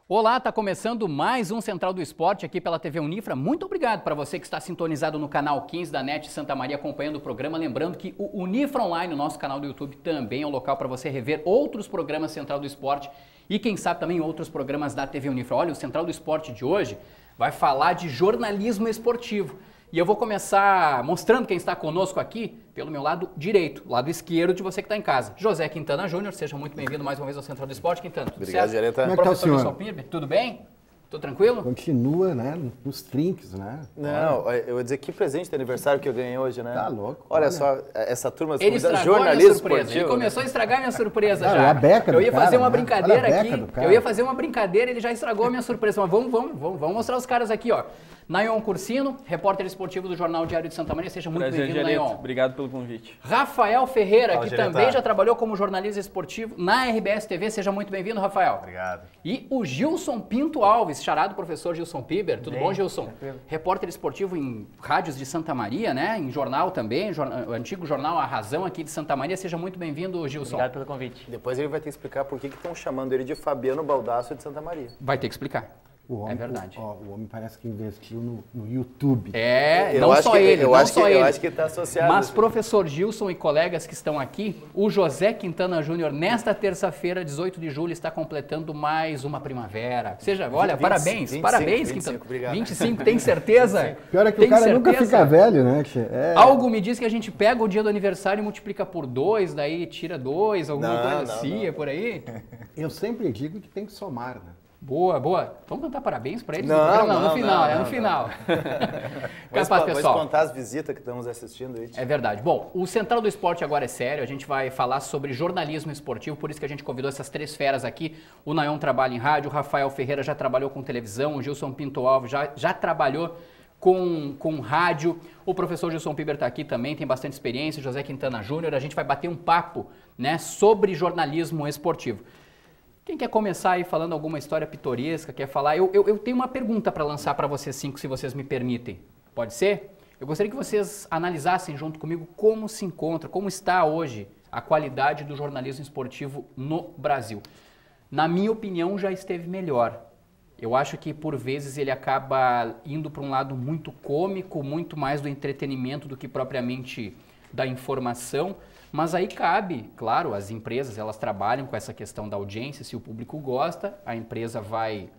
Olá, está começando mais um Central do Esporte aqui pela TV Unifra. Muito obrigado para você que está sintonizado no canal 15 da NET Santa Maria acompanhando o programa. Lembrando que o Unifra Online, o nosso canal do YouTube, também é um local para você rever outros programas Central do Esporte e quem sabe também outros programas da TV Unifra. Olha, o Central do Esporte de hoje vai falar de jornalismo esportivo. E eu vou começar mostrando quem está conosco aqui pelo meu lado direito, lado esquerdo de você que está em casa. José Quintana Júnior, seja muito bem-vindo mais uma vez ao Central do Esporte. Quintana, tudo Obrigado, certo? Gereta. Como é que tá o senhor? Professor Wilson Pirber, tudo bem? Tudo tranquilo? Continua, né, nos trinques, né? Não, eu vou dizer que presente de aniversário que eu ganhei hoje, né? Tá louco. Olha só, essa turma Ele da estragou a minha jornalismo surpresa. esportivo. Ele começou a estragar a minha surpresa Cara, já. é a beca Eu do ia cara, fazer uma né? brincadeira Olha a aqui. beca do cara. Eu ia fazer uma brincadeira, ele já estragou a minha surpresa. Mas vamos mostrar os caras aqui, ó. Nayon Cursino, repórter esportivo do Jornal Diário de Santa Maria. Seja muito Prazer, bem-vindo, Gereta. Nayon. Obrigado pelo convite. Rafael Ferreira, Fala, que Gereta. também já trabalhou como jornalista esportivo na RBS TV. Seja muito bem-vindo, Rafael. Obrigado. E o Gilson Pinto Alves, charado professor Gilson Piber. Tudo bom, Gilson? tranquilo. Repórter esportivo em rádios de Santa Maria, né? Em jornal também, o antigo jornal A Razão aqui de Santa Maria. Seja muito bem-vindo, Gilson. Obrigado pelo convite. Depois ele vai ter que explicar por que estão chamando ele de Fabiano Baldasso de Santa Maria. Vai ter que explicar. O homem, É verdade. O homem parece que investiu no YouTube. É, Eu não acho só que- ele, eu não acho só que- ele. eu acho que tá associado Mas isso. professor Gilson e colegas que estão aqui, o José Quintana Júnior, nesta terça-feira, 18 de julho, está completando mais uma primavera. Seja, olha, 25, parabéns, 25, parabéns, 25, Quintana. obrigado. 25, tem certeza? Pior é que Tem o cara nunca certeza? fica velho, né? Tchê? É, Algo me diz que a gente pega o dia do aniversário e multiplica por 2, daí tira 2, alguma Não, coisa não, assim, não. é por aí? eu sempre digo que tem que somar, né? Boa, boa. Vamos cantar parabéns pra eles? Não, no programa? não, no final, não, é no não, final. Vou Capaz, pessoal. contar as visitas que estamos assistindo aí. É verdade. Bom, o Central do Esporte agora é sério, a gente vai falar sobre jornalismo esportivo, por isso que a gente convidou essas três feras aqui. O Nayon trabalha em rádio, o Rafael Ferreira já trabalhou com televisão, o Gilson Pinto Alves já trabalhou com rádio, o professor Gilson Piber está aqui também, tem bastante experiência, José Quintana Júnior, a gente vai bater um papo, né, sobre jornalismo esportivo. Quem quer começar aí falando alguma história pitoresca, quer falar? Eu tenho uma pergunta para lançar para vocês cinco, se vocês me permitem. Pode ser? Eu gostaria que vocês analisassem junto comigo como se encontra, como está hoje a qualidade do jornalismo esportivo no Brasil. Na minha opinião, já esteve melhor. Eu acho que, por vezes, ele acaba indo para um lado muito cômico, muito mais do entretenimento do que propriamente da informação. Mas aí cabe, claro, as empresas, elas trabalham com essa questão da audiência, se o público gosta, a empresa vai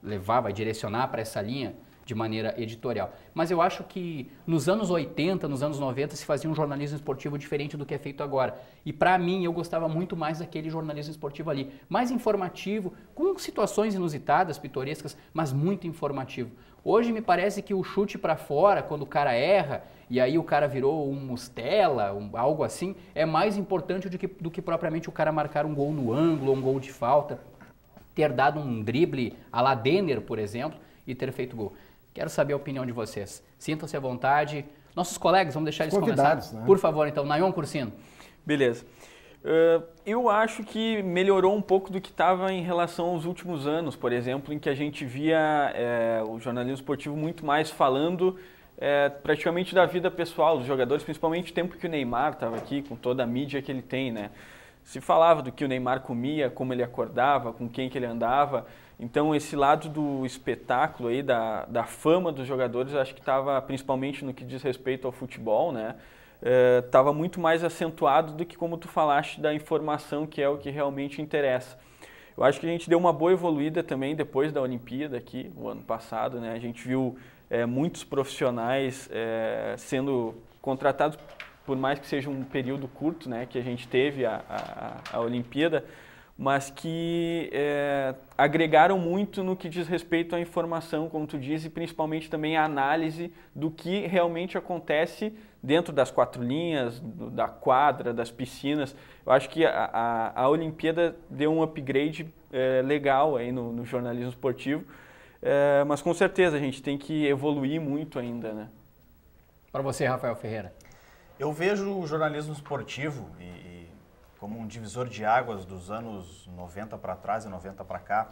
levar, vai direcionar para essa linha de maneira editorial. Mas eu acho que nos anos 80, nos anos 90, se fazia um jornalismo esportivo diferente do que é feito agora. E para mim, eu gostava muito mais daquele jornalismo esportivo ali, mais informativo, com situações inusitadas, pitorescas, mas muito informativo. Hoje me parece que o chute para fora, quando o cara erra, e aí o cara virou um mustela, algo assim, é mais importante do que propriamente o cara marcar um gol no ângulo, um gol de falta, ter dado um drible à la Denner, por exemplo, e ter feito gol. Quero saber a opinião de vocês. Sintam-se à vontade. Nossos colegas, vamos deixar eles Convidados, começarem. né? Por favor, então, Nayon Cursino. Beleza. Eu acho que melhorou um pouco do que estava em relação aos últimos anos, por exemplo, em que a gente via o jornalismo esportivo muito mais falando praticamente da vida pessoal dos jogadores, principalmente o tempo que o Neymar estava aqui, com toda a mídia que ele tem, né? Se falava do que o Neymar comia, como ele acordava, com quem que ele andava. Então, esse lado do espetáculo aí, da fama dos jogadores, eu acho que estava, principalmente no que diz respeito ao futebol, né? Estava muito mais acentuado do que, como tu falaste, da informação, que é o que realmente interessa. Eu acho que a gente deu uma boa evoluída também depois da Olimpíada aqui, o ano passado, né? A gente viu muitos profissionais sendo contratados, por mais que seja um período curto, né, que a gente teve a Olimpíada, mas que agregaram muito no que diz respeito à informação, como tu diz, e principalmente também a análise do que realmente acontece dentro das quatro linhas, da quadra, das piscinas. Eu acho que a Olimpíada deu um upgrade legal aí no jornalismo esportivo, mas com certeza a gente tem que evoluir muito ainda, né? Para você, Rafael Ferreira. Eu vejo o jornalismo esportivo como um divisor de águas dos anos 90 para trás e 90 para cá.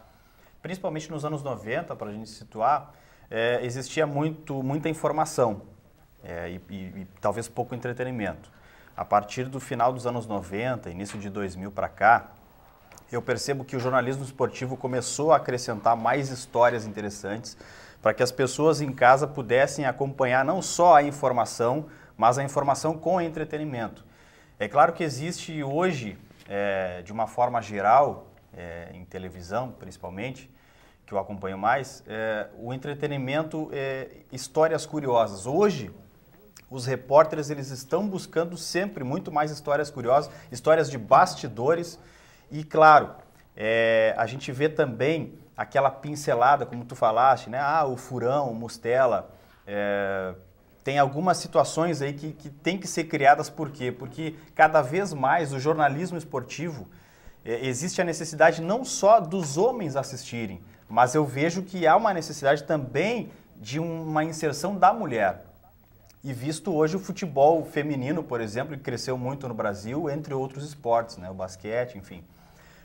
Principalmente nos anos 90, para a gente situar, existia muita informação e talvez pouco entretenimento. A partir do final dos anos 90, início de 2000 para cá, eu percebo que o jornalismo esportivo começou a acrescentar mais histórias interessantes para que as pessoas em casa pudessem acompanhar não só a informação, mas a informação com entretenimento. É claro que existe hoje, de uma forma geral, em televisão principalmente, que eu acompanho mais, o entretenimento, histórias curiosas. Hoje, os repórteres eles estão buscando sempre muito mais histórias curiosas, histórias de bastidores e, claro, a gente vê também aquela pincelada, como tu falaste, né? O furão, o Mostela, tem algumas situações aí que tem que ser criadas. Por quê? Porque cada vez mais o jornalismo esportivo, existe a necessidade não só dos homens assistirem, mas eu vejo que há uma necessidade também de uma inserção da mulher. E visto hoje o futebol feminino, por exemplo, que cresceu muito no Brasil, entre outros esportes, né? O basquete, enfim.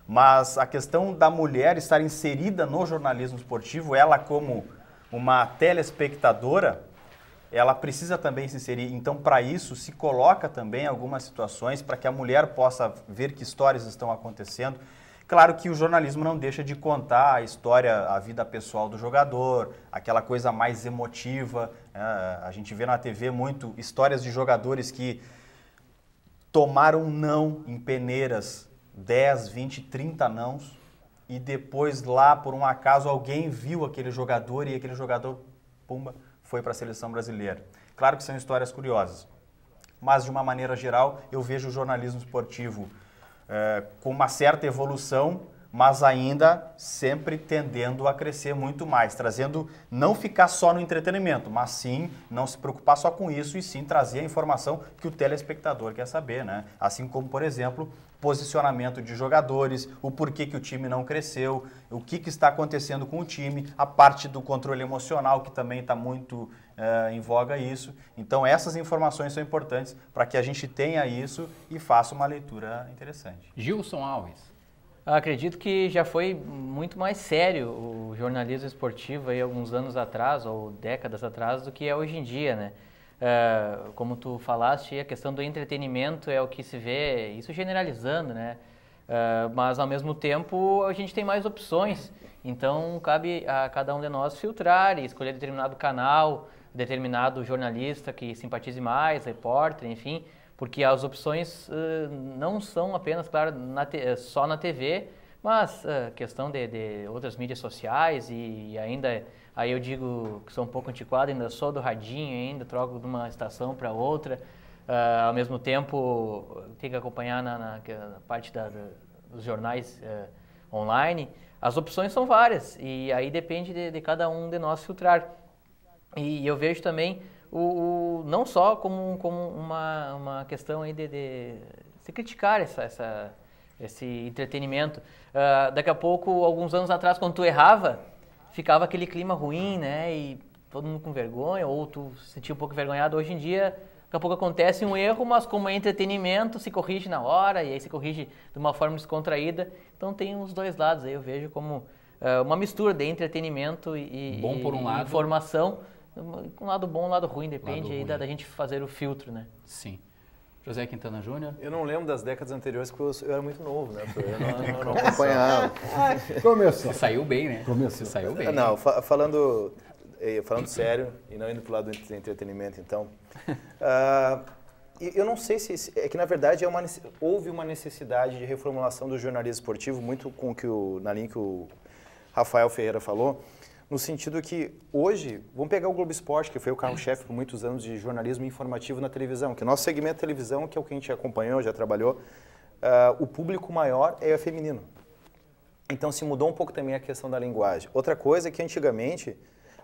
Mas a questão da mulher estar inserida no jornalismo esportivo, ela como uma telespectadora, ela precisa também se inserir. Então, para isso, se coloca também algumas situações para que a mulher possa ver que histórias estão acontecendo. Claro que o jornalismo não deixa de contar a história, a vida pessoal do jogador, aquela coisa mais emotiva. A gente vê na TV muito histórias de jogadores que tomaram não em peneiras, 10, 20, 30 nãos, e depois lá, por um acaso, alguém viu aquele jogador e aquele jogador, pumba, foi para a seleção brasileira. Claro que são histórias curiosas, mas de uma maneira geral eu vejo o jornalismo esportivo com uma certa evolução, mas ainda sempre tendendo a crescer muito mais, trazendo, não ficar só no entretenimento, mas sim não se preocupar só com isso e sim trazer a informação que o telespectador quer saber, né? Assim como, por exemplo, posicionamento de jogadores, o porquê que o time não cresceu, o que está acontecendo com o time, a parte do controle emocional, que também está muito em voga isso. Então, essas informações são importantes para que a gente tenha isso e faça uma leitura interessante. Gilson Alves. Acredito que já foi muito mais sério o jornalismo esportivo aí alguns anos atrás, ou décadas atrás, do que é hoje em dia, né? Como tu falaste, a questão do entretenimento é o que se vê, isso generalizando, né? Mas ao mesmo tempo a gente tem mais opções, então cabe a cada um de nós filtrar e escolher determinado canal, determinado jornalista que simpatize mais, repórter, enfim, porque as opções não são apenas, claro, só na TV, mas questão de outras mídias sociais e ainda, aí eu digo que sou um pouco antiquado, ainda sou do radinho ainda, troco de uma estação para outra, ao mesmo tempo tenho que acompanhar na parte dos jornais online. As opções são várias e aí depende de cada um de nós filtrar. E eu vejo também não só como uma questão aí de se criticar esse entretenimento. Daqui a pouco, alguns anos atrás, quando tu errava, ficava aquele clima ruim, né? E todo mundo com vergonha, ou tu se sentia um pouco envergonhado. Hoje em dia, daqui a pouco acontece um erro, mas como é entretenimento, se corrige na hora, e aí se corrige de uma forma descontraída. Então tem os dois lados aí, eu vejo como uma mistura de entretenimento e bom por um lado, informação. Um lado bom, um lado ruim, depende aí da gente fazer o filtro, né? Sim. José Quintana Júnior? Eu não lembro das décadas anteriores porque eu era muito novo, né? Eu não acompanhava. Começou. Você saiu bem, né? Começou. Você saiu bem. Não, falando sério e não indo para o lado do entretenimento, então. Eu não sei se... É que, na verdade, houve uma necessidade de reformulação do jornalismo esportivo, muito na linha que o Rafael Ferreira falou, no sentido que hoje, vamos pegar o Globo Esporte, que foi o carro-chefe por muitos anos de jornalismo informativo na televisão, que o nosso segmento de televisão, que é o que a gente acompanhou, já trabalhou, o público maior é feminino. Então se mudou um pouco também a questão da linguagem. Outra coisa é que antigamente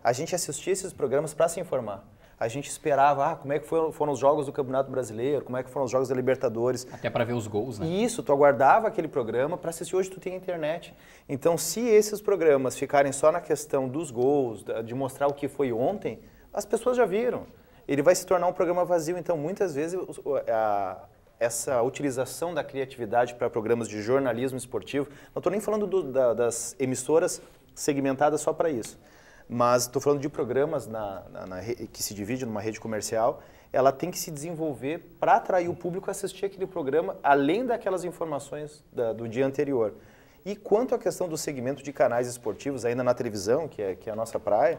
a gente assistia esses programas para se informar. A gente esperava, como é que foram os jogos do Campeonato Brasileiro, como é que foram os jogos da Libertadores. Até para ver os gols, né? Isso, tu aguardava aquele programa para assistir. Hoje tu tem a internet. Então, se esses programas ficarem só na questão dos gols, de mostrar o que foi ontem, as pessoas já viram. Ele vai se tornar um programa vazio. Então, muitas vezes, essa utilização da criatividade para programas de jornalismo esportivo, não estou nem falando das emissoras segmentadas só para isso, mas estou falando de programas que se divide numa rede comercial, ela tem que se desenvolver para atrair o público a assistir aquele programa, além daquelas informações do dia anterior. E quanto à questão do segmento de canais esportivos, ainda na televisão, que é a nossa praia,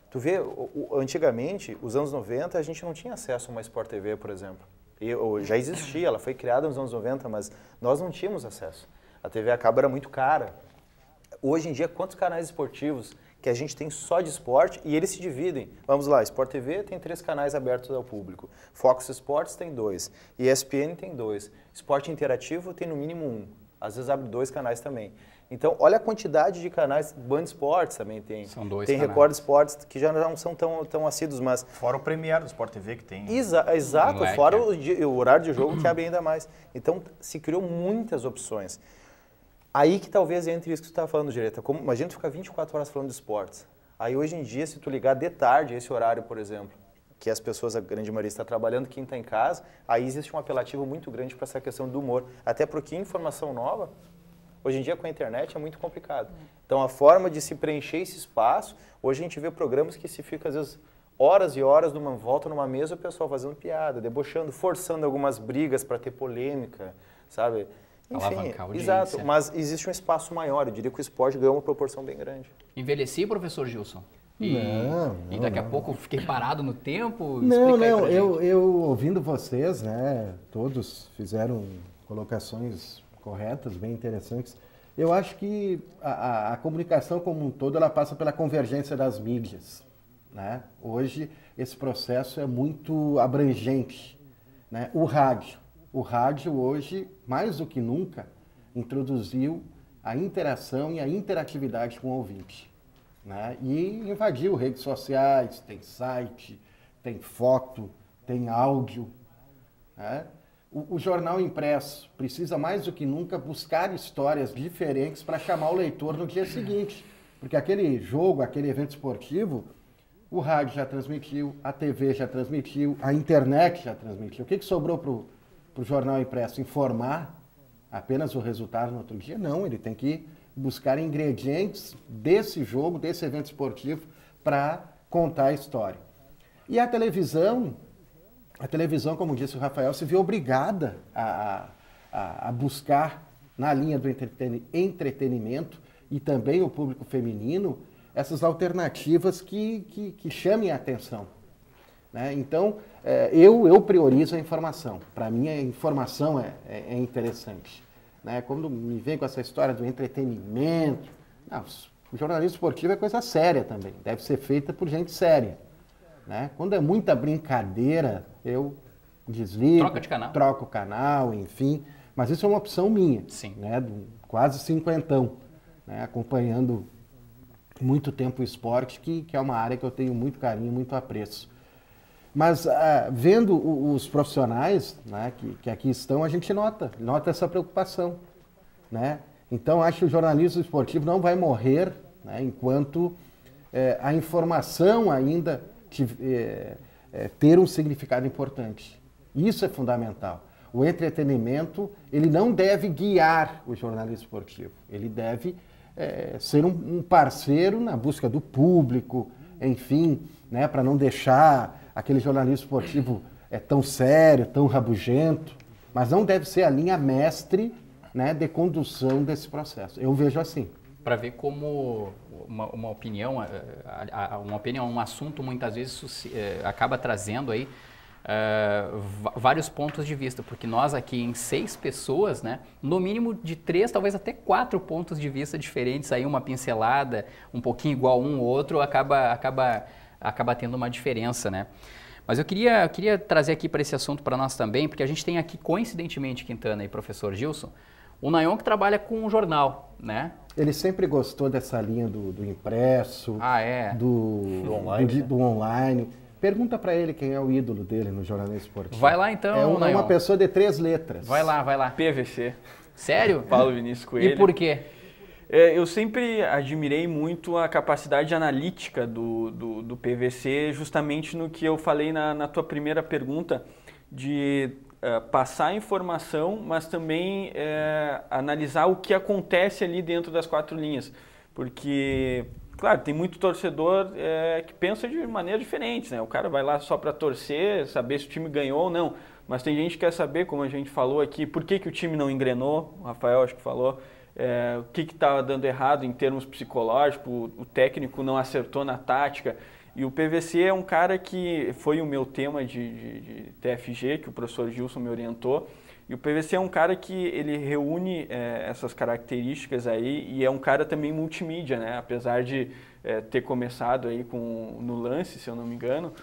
tu vê, antigamente, os anos 90, a gente não tinha acesso a uma Sport TV, por exemplo. Já existia, ela foi criada nos anos 90, mas nós não tínhamos acesso. A TV a cabo era muito cara. Hoje em dia, quantos canais esportivos que a gente tem só de esporte e eles se dividem? Vamos lá, Sport TV tem 3 canais abertos ao público, Fox Sports tem 2, ESPN tem 2, Esporte Interativo tem no mínimo 1, às vezes abre 2 canais também. Então, olha a quantidade de canais, Band Esportes também tem. São 2 tem canais. Record Esportes, que já não são tão assíduos, mas... Fora o Premier do Sport TV que tem. Exato, Moleque, fora o horário de jogo que abre ainda mais. Então, se criou muitas opções. Aí que talvez entre isso que tu está falando, Gereta. Imagina tu ficar 24 horas falando de esportes. Aí hoje em dia, se tu ligar de tarde, esse horário, por exemplo, que as pessoas, a grande maioria está trabalhando, quem está em casa, aí existe um apelativo muito grande para essa questão do humor. Até porque informação nova, hoje em dia com a internet é muito complicado. Então a forma de se preencher esse espaço, hoje a gente vê programas que se fica às vezes horas e horas volta numa mesa, o pessoal fazendo piada, debochando, forçando algumas brigas para ter polêmica, sabe? Alavancar a audiência. Exato, mas existe um espaço maior, eu diria que o esporte ganhou uma proporção bem grande. Envelheci, professor Gilson? E daqui a pouco fiquei parado no tempo? Não, Explica aí não, pra gente. eu ouvindo vocês, né, todos fizeram colocações corretas, bem interessantes. Eu acho que a comunicação como um todo, ela passa pela convergência das mídias, né? Hoje, esse processo é muito abrangente, né? O rádio hoje, mais do que nunca, introduziu a interação e a interatividade com o ouvinte, né? E invadiu redes sociais, tem site, tem foto, tem áudio, né? O jornal impresso precisa mais do que nunca buscar histórias diferentes para chamar o leitor no dia seguinte, porque aquele jogo, aquele evento esportivo, o rádio já transmitiu, a TV já transmitiu, a internet já transmitiu. O que sobrou para o jornal impresso? Informar apenas o resultado no outro dia? Não, ele tem que buscar ingredientes desse jogo, desse evento esportivo, para contar a história. E a televisão, como disse o Rafael, se viu obrigada a buscar, na linha do entretenimento e também o público feminino, essas alternativas que chamem a atenção, né? Então, eu priorizo a informação. Para mim, a informação é interessante, né? Quando me vem com essa história do entretenimento, não, o jornalismo esportivo é coisa séria também, deve ser feita por gente séria, né? Quando é muita brincadeira, eu desligo, Troca de canal. troco o canal, enfim, mas isso é uma opção minha, Sim. né? Quase cinquentão, né? Acompanhando muito tempo o esporte, que é uma área que eu tenho muito carinho, muito apreço. Mas vendo os profissionais, né, que aqui estão, a gente nota essa preocupação, né? Então, acho que o jornalismo esportivo não vai morrer, né, enquanto a informação ainda ter um significado importante. Isso é fundamental. O entretenimento, ele não deve guiar o jornalismo esportivo, ele deve ser um parceiro na busca do público, enfim, né, para não deixar aquele jornalismo esportivo tão sério, tão rabugento, mas não deve ser a linha mestre, né, de condução desse processo. Eu vejo assim. Para ver como uma opinião, um assunto muitas vezes acaba trazendo aí vários pontos de vista, porque nós aqui em 6 pessoas, né, no mínimo de 3, talvez até 4 pontos de vista diferentes, aí uma pincelada, um pouquinho igual um ou outro, acaba tendo uma diferença, né? Mas eu queria trazer aqui para esse assunto para nós também, porque a gente tem aqui, coincidentemente, Quintana e professor Gilson, o Nayon que trabalha com um jornal, né? Ele sempre gostou dessa linha do impresso, do online. Pergunta para ele quem é o ídolo dele no jornalismo esportivo. Vai lá então, É uma pessoa de 3 letras. Vai lá. PVC. Sério? Paulo Vinícius Coelho. E por quê? Eu sempre admirei muito a capacidade analítica do PVC, justamente no que eu falei na tua primeira pergunta, de passar informação, mas também analisar o que acontece ali dentro das 4 linhas. Porque, claro, tem muito torcedor que pensa de maneira diferente, né? O cara vai lá só para torcer, saber se o time ganhou ou não. Mas tem gente que quer saber, como a gente falou aqui, por que o time não engrenou, o Rafael acho que falou. o que estava dando errado em termos psicológicos, o técnico não acertou na tática. E o PVC é um cara que foi o meu tema de TFG, que o professor Gilson me orientou. E o PVC é um cara que ele reúne essas características aí e é um cara também multimídia, né? Apesar de ter começado aí no lance, se eu não me engano,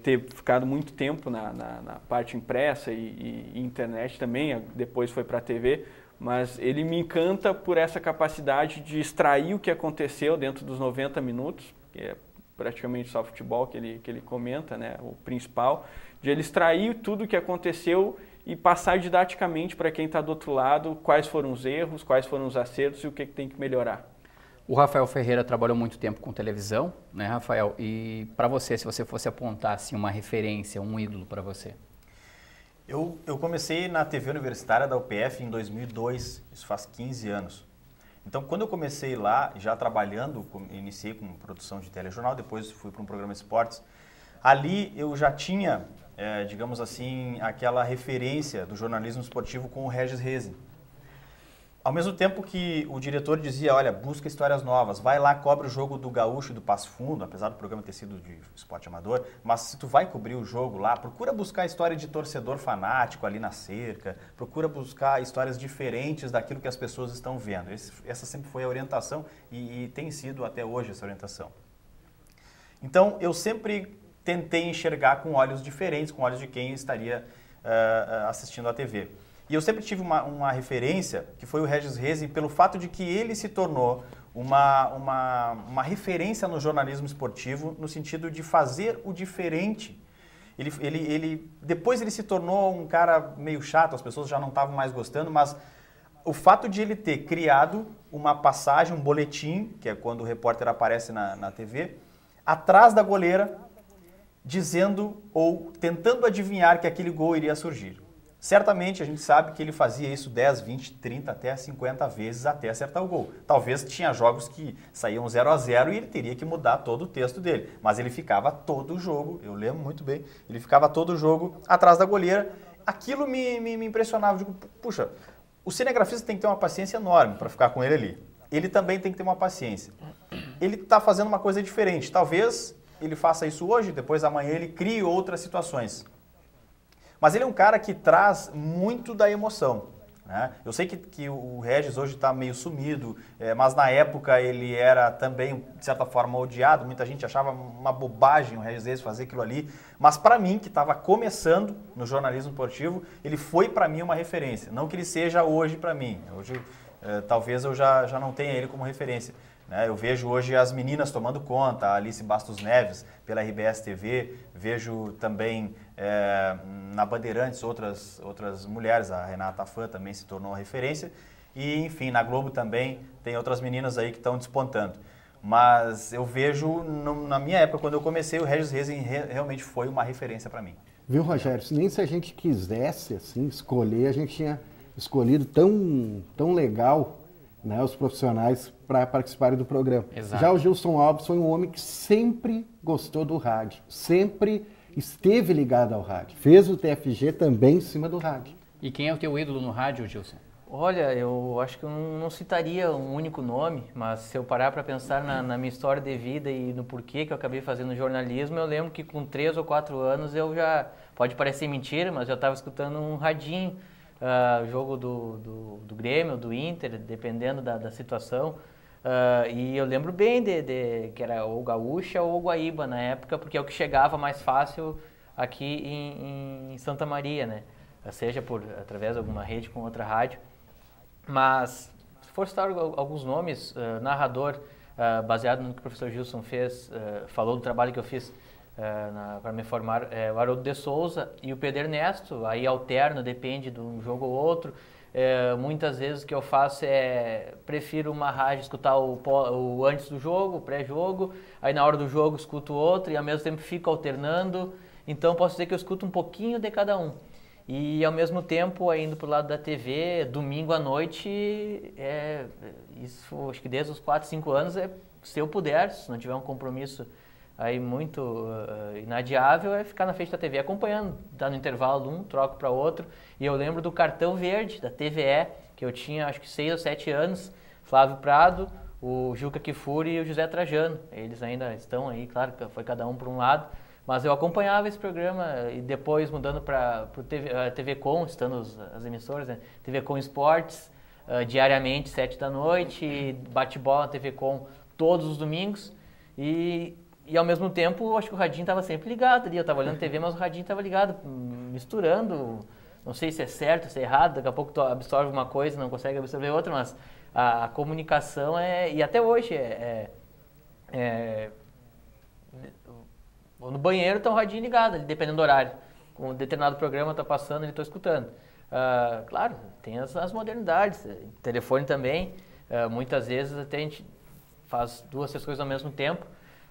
ter ficado muito tempo na parte impressa e internet também, depois foi para a TV, mas ele me encanta por essa capacidade de extrair o que aconteceu dentro dos 90 minutos, que é praticamente só futebol que ele comenta, né? O principal, de ele extrair tudo o que aconteceu e passar didaticamente para quem está do outro lado quais foram os erros, quais foram os acertos e o que tem que melhorar. O Rafael Ferreira trabalhou muito tempo com televisão, né, Rafael? E para você, se você fosse apontar assim, uma referência, um ídolo para você? Eu comecei na TV universitária da UPF em 2002, isso faz 15 anos. Então, quando eu comecei lá, já trabalhando, iniciei com produção de telejornal, depois fui para um programa de esportes. Ali eu já tinha, digamos assim, aquela referência do jornalismo esportivo com o Regis Rezin. Ao mesmo tempo que o diretor dizia, olha, busca histórias novas, vai lá, cobre o jogo do Gaúcho e do Passo Fundo, apesar do programa ter sido de esporte amador, mas se tu vai cobrir o jogo lá, procura buscar a história de torcedor fanático ali na cerca, procura buscar histórias diferentes daquilo que as pessoas estão vendo. Essa sempre foi a orientação e tem sido até hoje essa orientação. Então, eu sempre tentei enxergar com olhos diferentes, com olhos de quem estaria assistindo à TV. E eu sempre tive uma referência, que foi o Regis Rezin, pelo fato de que ele se tornou uma referência no jornalismo esportivo, no sentido de fazer o diferente. Depois ele se tornou um cara meio chato, as pessoas já não estavam mais gostando, mas o fato de ele ter criado uma passagem, um boletim, que é quando o repórter aparece na TV, atrás da goleira, dizendo ou tentando adivinhar que aquele gol iria surgir. Certamente a gente sabe que ele fazia isso 10, 20, 30, até 50 vezes até acertar o gol. Talvez tinha jogos que saíam 0-0 e ele teria que mudar todo o texto dele. Mas ele ficava todo o jogo, eu lembro muito bem, ele ficava todo o jogo atrás da goleira. Aquilo me impressionava. Eu digo, puxa, o cinegrafista tem que ter uma paciência enorme para ficar com ele ali. Ele também tem que ter uma paciência. Ele está fazendo uma coisa diferente. Talvez ele faça isso hoje, depois amanhã ele crie outras situações. Mas ele é um cara que traz muito da emoção, né? Eu sei que o Regis hoje está meio sumido, mas na época ele era também, de certa forma, odiado. Muita gente achava uma bobagem o Regis Rezin fazer aquilo ali. Mas para mim, que estava começando no jornalismo esportivo, ele foi para mim uma referência. Não que ele seja hoje para mim. Hoje, talvez eu já não tenha ele como referência. Eu vejo hoje as meninas tomando conta, a Alice Bastos Neves pela RBS TV, vejo também na Bandeirantes outras mulheres, a Renata Fã também se tornou uma referência e enfim, na Globo também tem outras meninas aí que estão despontando. Mas eu vejo, na minha época, quando eu comecei, o Regis Rezin realmente foi uma referência para mim. Viu, Rogério? Nem se a gente quisesse assim, escolher, a gente tinha escolhido tão legal, né, os profissionais para participarem do programa. Exato. Já o Gilson Alves foi um homem que sempre gostou do rádio, sempre esteve ligado ao rádio. Fez o TFG também em cima do rádio. E quem é o teu ídolo no rádio, Gilson? Olha, eu acho que eu não citaria um único nome, mas se eu parar para pensar na minha história de vida e no porquê que eu acabei fazendo jornalismo, eu lembro que com 3 ou 4 anos eu já, pode parecer mentira, mas eu estava escutando um radinho, jogo do Grêmio, do Inter, dependendo da situação. E eu lembro bem que era ou Gaúcha ou Guaíba na época, porque é o que chegava mais fácil aqui em Santa Maria, né? Seja através de alguma rede com outra rádio. Mas, se for citar alguns nomes, narrador, baseado no que o professor Gilson fez, falou do trabalho que eu fiz para me formar, o Haroldo de Souza e o Pedro Ernesto, aí alterno, depende de um jogo ou outro. Muitas vezes o que eu faço prefiro uma rádio escutar o antes do jogo, o pré-jogo, aí na hora do jogo escuto outro e ao mesmo tempo fico alternando, então posso dizer que eu escuto um pouquinho de cada um. E ao mesmo tempo, indo para o lado da TV, domingo à noite, isso acho que desde os 4, 5 anos, se eu puder, se não tiver um compromisso aí muito inadiável, é ficar na frente da TV acompanhando, dá no intervalo um, troco para outro. E eu lembro do cartão verde da TVE, que eu tinha acho que 6 ou 7 anos, Flávio Prado, o Juca Kfouri e o José Trajano. Eles ainda estão aí, claro, foi cada um por um lado, mas eu acompanhava esse programa e depois mudando para a TV Com, estando as emissoras, né? TV Com Esportes, diariamente, 7 da noite, bate-bola na TV Com todos os domingos e ao mesmo tempo, acho que o radinho estava sempre ligado ali, eu estava olhando TV, mas o radinho estava ligado, misturando, não sei se é certo, se é errado, daqui a pouco tu absorve uma coisa, não consegue absorver outra, mas a comunicação e até hoje no banheiro tá um radinho ligado, ali, dependendo do horário. Com um determinado programa tá passando, ele tô escutando. Claro, tem as modernidades, telefone também, muitas vezes até a gente faz 2, 3 coisas ao mesmo tempo,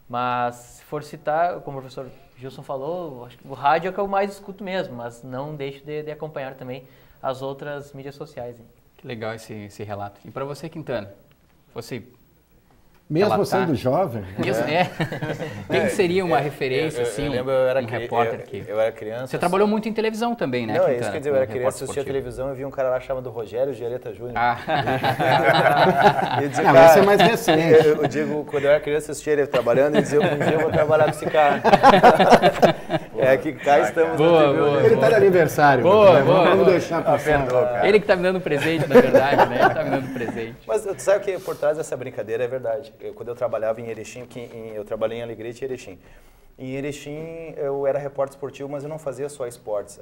mas se for citar, como o professor Gilson falou, acho que o rádio é o que eu mais escuto mesmo, mas não deixo de acompanhar também as outras mídias sociais. Hein? Que legal esse relato. E para você, Quintana, você... Mesmo sendo jovem? Quem seria uma referência, assim, um repórter aqui? Eu era criança. Você trabalhou muito em televisão também, né, Não, Quintana? isso quer dizer, eu era criança, assistia a televisão e vi um cara lá chamado Rogério Giareta Júnior. Esse é mais recente. Eu digo, quando eu era criança, eu assistia ele trabalhando e dizia, um dia eu vou trabalhar com esse cara. Que cá estamos. Boa. Ele está de aniversário. Boa. Vamos deixar passar. Ele que está me dando presente, na verdade, né? Ele está me dando presente. Mas tu sabe que por trás dessa brincadeira é verdade. Quando eu trabalhava em Erechim, eu trabalhei em Alegrete e Erechim. Em Erechim eu era repórter esportivo, mas eu não fazia só esportes.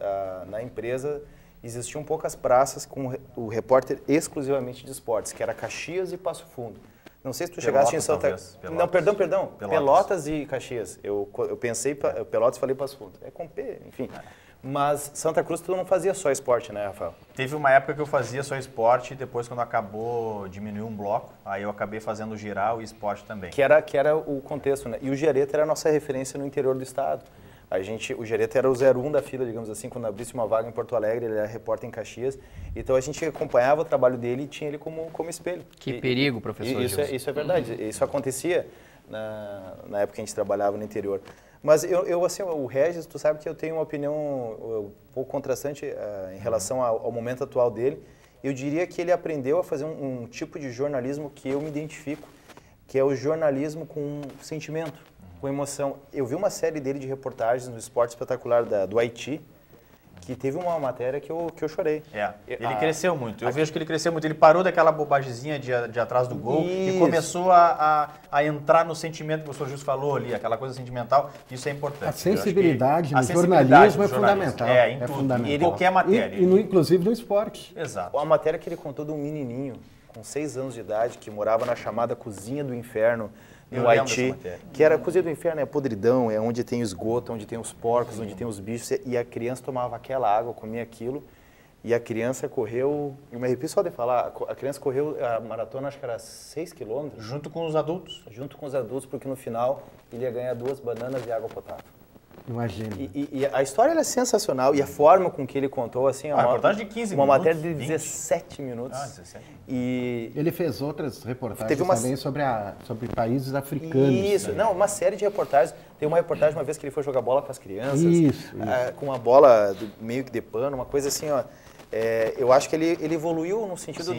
Na empresa existiam poucas praças com o repórter exclusivamente de esportes, que era Caxias e Passo Fundo. Não sei se tu chegaste em Santa... Não, perdão. Pelotas e Caxias. Eu pensei Pelotas e falei Passo Fundo. É com P, enfim. Mas Santa Cruz tu não fazia só esporte, né, Rafael? Teve uma época que eu fazia só esporte, depois quando acabou, diminuiu um bloco, aí eu acabei fazendo geral e esporte também. Que era o contexto, né? E o Giareta era a nossa referência no interior do estado. O Giareta era o 01 da fila, digamos assim, quando abrisse uma vaga em Porto Alegre, ele era repórter em Caxias. Então a gente acompanhava o trabalho dele e tinha ele como espelho. Que perigo, professor. Isso é verdade, isso acontecia na época que a gente trabalhava no interior. Mas eu assim, o Regis, tu sabe que eu tenho uma opinião um pouco contrastante em relação ao momento atual dele. Eu diria que ele aprendeu a fazer um tipo de jornalismo que eu me identifico, que é o jornalismo com sentimento, com emoção. Eu vi uma série dele de reportagens no Esporte Espetacular do Haiti, que teve uma matéria que eu chorei. Ele cresceu muito. Eu vejo que ele cresceu muito. Ele parou daquela bobagemzinha de atrás do gol e começou a entrar no sentimento que o professor Justo falou ali, aquela coisa sentimental. Isso é importante. A sensibilidade no jornalismo é fundamental. Em tudo. Fundamental. Em qualquer matéria. Inclusive no esporte. Exato. A matéria que ele contou de um menininho com 6 anos de idade que morava na chamada Cozinha do Inferno, no Haiti, que era a Cozinha do Inferno, é a podridão, é onde tem o esgoto, onde tem os porcos, onde tem os bichos, e a criança tomava aquela água, comia aquilo, e a criança correu, eu me arrepio só de falar, a criança correu a maratona, acho que era 6 quilômetros. Junto com os adultos? Junto com os adultos, porque no final ele ia ganhar 2 bananas e água potável. Imagina. E a história é sensacional, e a forma com que ele contou, assim... Uma reportagem de 15 minutos. Uma matéria de 20. 17 minutos. 17. E ele fez outras reportagens também sobre países africanos. Isso, não, uma série de reportagens. Tem uma reportagem uma vez que ele foi jogar bola com as crianças. Isso. Com uma bola meio que de pano, uma coisa assim, ó. Eu acho que ele evoluiu no sentido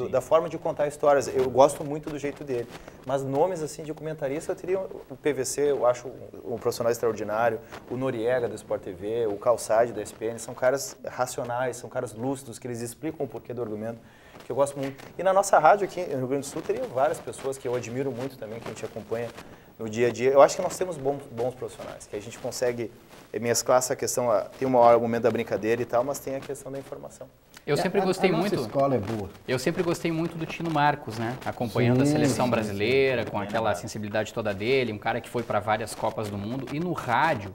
da forma de contar histórias. Eu gosto muito do jeito dele. Mas nomes assim de comentarista, eu teria o PVC, eu acho um profissional extraordinário, o Noriega do Sport TV, o Calçade da SPN, são caras racionais, são caras lúcidos, que eles explicam o porquê do argumento, que eu gosto muito. E na nossa rádio aqui no Rio Grande do Sul, teria várias pessoas que eu admiro muito também, que a gente acompanha no dia a dia. Eu acho que nós temos bons profissionais, que a gente consegue mesclar essa questão, tem uma hora o momento da brincadeira e tal, mas tem a questão da informação. Eu sempre gostei muito. A nossa escola é boa. Eu sempre gostei muito do Tino Marcos, né? Acompanhando a seleção brasileira, com aquela sensibilidade toda dele, um cara que foi para várias Copas do Mundo. E no rádio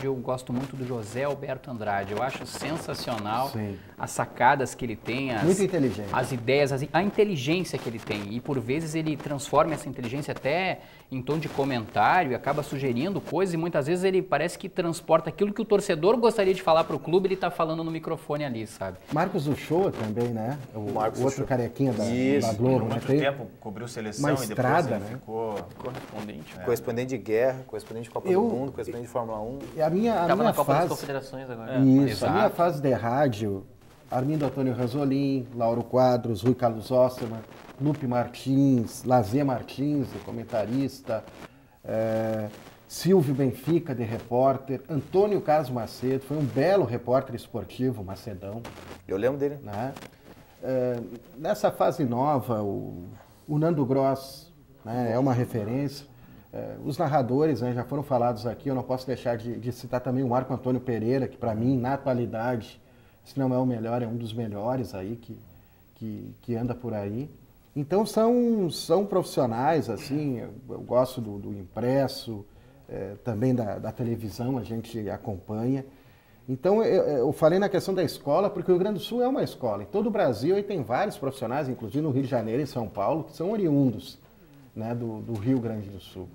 eu gosto muito do José Alberto Andrade. Eu acho sensacional as sacadas que ele tem, muito inteligente. As ideias, a inteligência que ele tem. E por vezes ele transforma essa inteligência até em tom de comentário e acaba sugerindo coisas. E muitas vezes ele parece que transporta aquilo que o torcedor gostaria de falar para o clube, ele está falando no microfone ali, sabe? Marcos Uchoa também, né? O outro carequinha da Globo. Muito tempo cobriu seleção e depois ele ficou correspondente. Correspondente de guerra, correspondente de Copa do Mundo, correspondente de Fórmula 1. A minha Tava na Copa das fase, Confederações agora. Isso, a minha fase de rádio, Armindo Antônio Ranzolin, Lauro Quadros, Rui Carlos Osterman, Lupe Martins, Lazê Martins, de comentarista, Silvio Benfica, de repórter, Antônio Carlos Macedo, foi um belo repórter esportivo, Macedão. Eu lembro dele. Né? Nessa fase nova, o Nando Gross, né, é uma referência. Os narradores, né, já foram falados aqui, eu não posso deixar de citar também o Marco Antônio Pereira, que para mim, na atualidade, se não é o melhor, é um dos melhores aí que anda por aí. Então são profissionais, assim, eu gosto do impresso, também da televisão, a gente acompanha. Então eu falei na questão da escola, porque o Rio Grande do Sul é uma escola. Em todo o Brasil aí tem vários profissionais, inclusive no Rio de Janeiro e São Paulo, que são oriundos, né, do Rio Grande do Sul.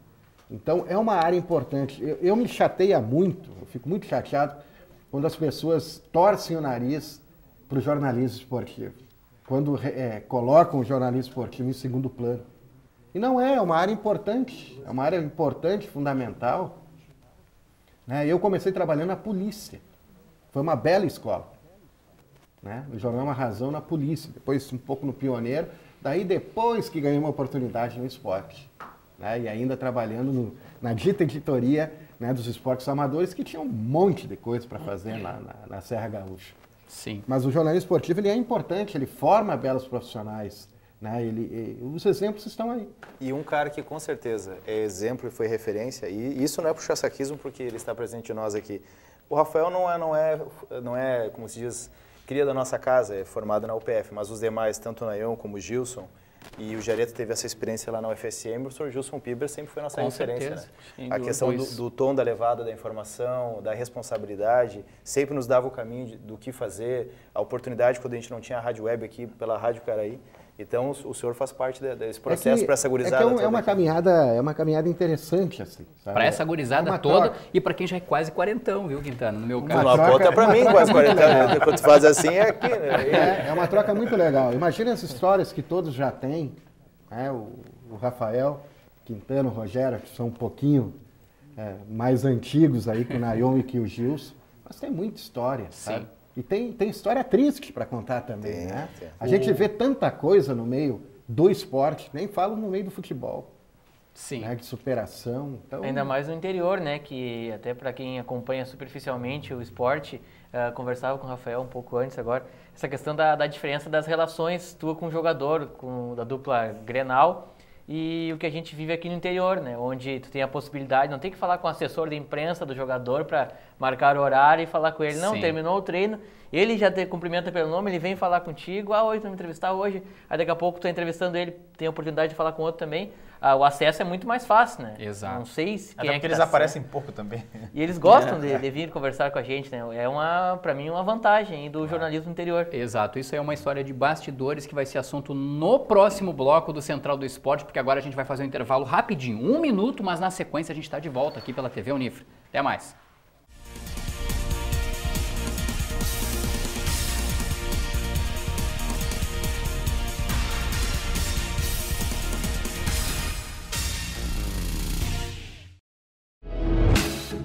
Então é uma área importante. Eu me chateia muito, eu fico muito chateado quando as pessoas torcem o nariz para o jornalismo esportivo, quando colocam o jornalismo esportivo em segundo plano. E não é uma área importante, é uma área importante, fundamental. Né? Eu comecei trabalhando na polícia, foi uma bela escola. Né? No jornal Uma Razão, na polícia, depois um pouco no Pioneiro, daí depois que ganhei uma oportunidade no esporte. Né? E ainda trabalhando na dita editoria, né, dos esportes amadores, que tinha um monte de coisa para fazer na Serra Gaúcha. Sim. Mas o jornalismo esportivo ele é importante, ele forma belos profissionais. Né? Os exemplos estão aí. E um cara que com certeza é exemplo e foi referência, e isso não é puxar saquismo porque ele está presente em nós aqui. O Rafael não é, como se diz, cria da nossa casa, é formado na UPF, mas os demais, tanto o Nayon como o Gilson, e o Jareto teve essa experiência lá na UFSM, o professor Gilson Piber sempre foi nossa referência. Né? A questão do tom da levada da informação, da responsabilidade, sempre nos dava o caminho do que fazer, a oportunidade quando a gente não tinha a rádio web aqui pela Rádio Caraí. Então o senhor faz parte desse processo para essa gurizada. É uma caminhada interessante, assim. Para essa gurizada toda e para quem já é quase quarentão, viu, Quintana? No meu caso. Uma aponta para mim, quase quarentão. Quando tu faz assim, é aqui, né? É uma troca muito legal. Imagina as histórias que todos já têm, né? O Rafael, Quintana, o Rogério, que são um pouquinho mais antigos aí que o Nayon e que o Gilson, mas tem muita história, sabe? E tem história triste para contar também, né? A gente vê tanta coisa no meio do esporte, nem falo no meio do futebol. Sim. Né, de superação. Então... Ainda mais no interior, né? Que até para quem acompanha superficialmente o esporte, conversava com o Rafael um pouco antes agora, essa questão da diferença das relações tua com o jogador, da dupla Grenal, e o que a gente vive aqui no interior, né? Onde tu tem a possibilidade, não tem que falar com o assessor de imprensa do jogador para marcar o horário e falar com ele. Não, sim, terminou o treino, ele já te cumprimenta pelo nome, ele vem falar contigo, oi, tu vai me entrevistar hoje, aí daqui a pouco tu tá entrevistando ele, tem a oportunidade de falar com outro também. O acesso é muito mais fácil, né? Exato. Não sei se quem é que eles aparecem pouco também. E eles gostam de vir conversar com a gente, né? É para mim uma vantagem do jornalismo interior. Exato, isso é uma história de bastidores que vai ser assunto no próximo bloco do Central do Esporte, porque agora a gente vai fazer um intervalo rapidinho, 1 minuto, mas na sequência a gente está de volta aqui pela TV Unifre. Até mais.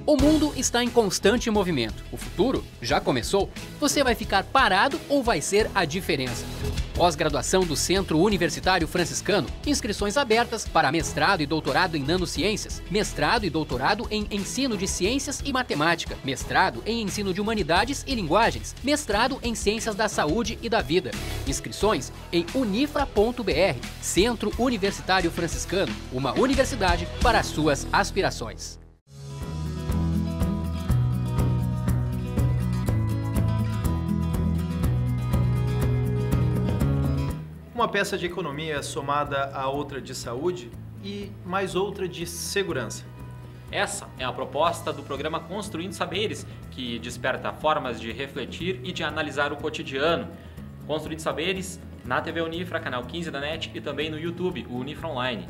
O mundo está em constante movimento. O futuro já começou? Você vai ficar parado ou vai ser a diferença? Pós-graduação do Centro Universitário Franciscano. Inscrições abertas para mestrado e doutorado em nanociências, mestrado e doutorado em ensino de ciências e matemática, mestrado em ensino de humanidades e linguagens, mestrado em ciências da saúde e da vida. Inscrições em unifra.br. Centro Universitário Franciscano, uma universidade para as suas aspirações. Uma peça de economia somada a outra de saúde e mais outra de segurança. Essa é a proposta do programa Construindo Saberes, que desperta formas de refletir e de analisar o cotidiano. Construindo Saberes na TV Unifra, canal 15 da NET e também no YouTube, o Unifra Online.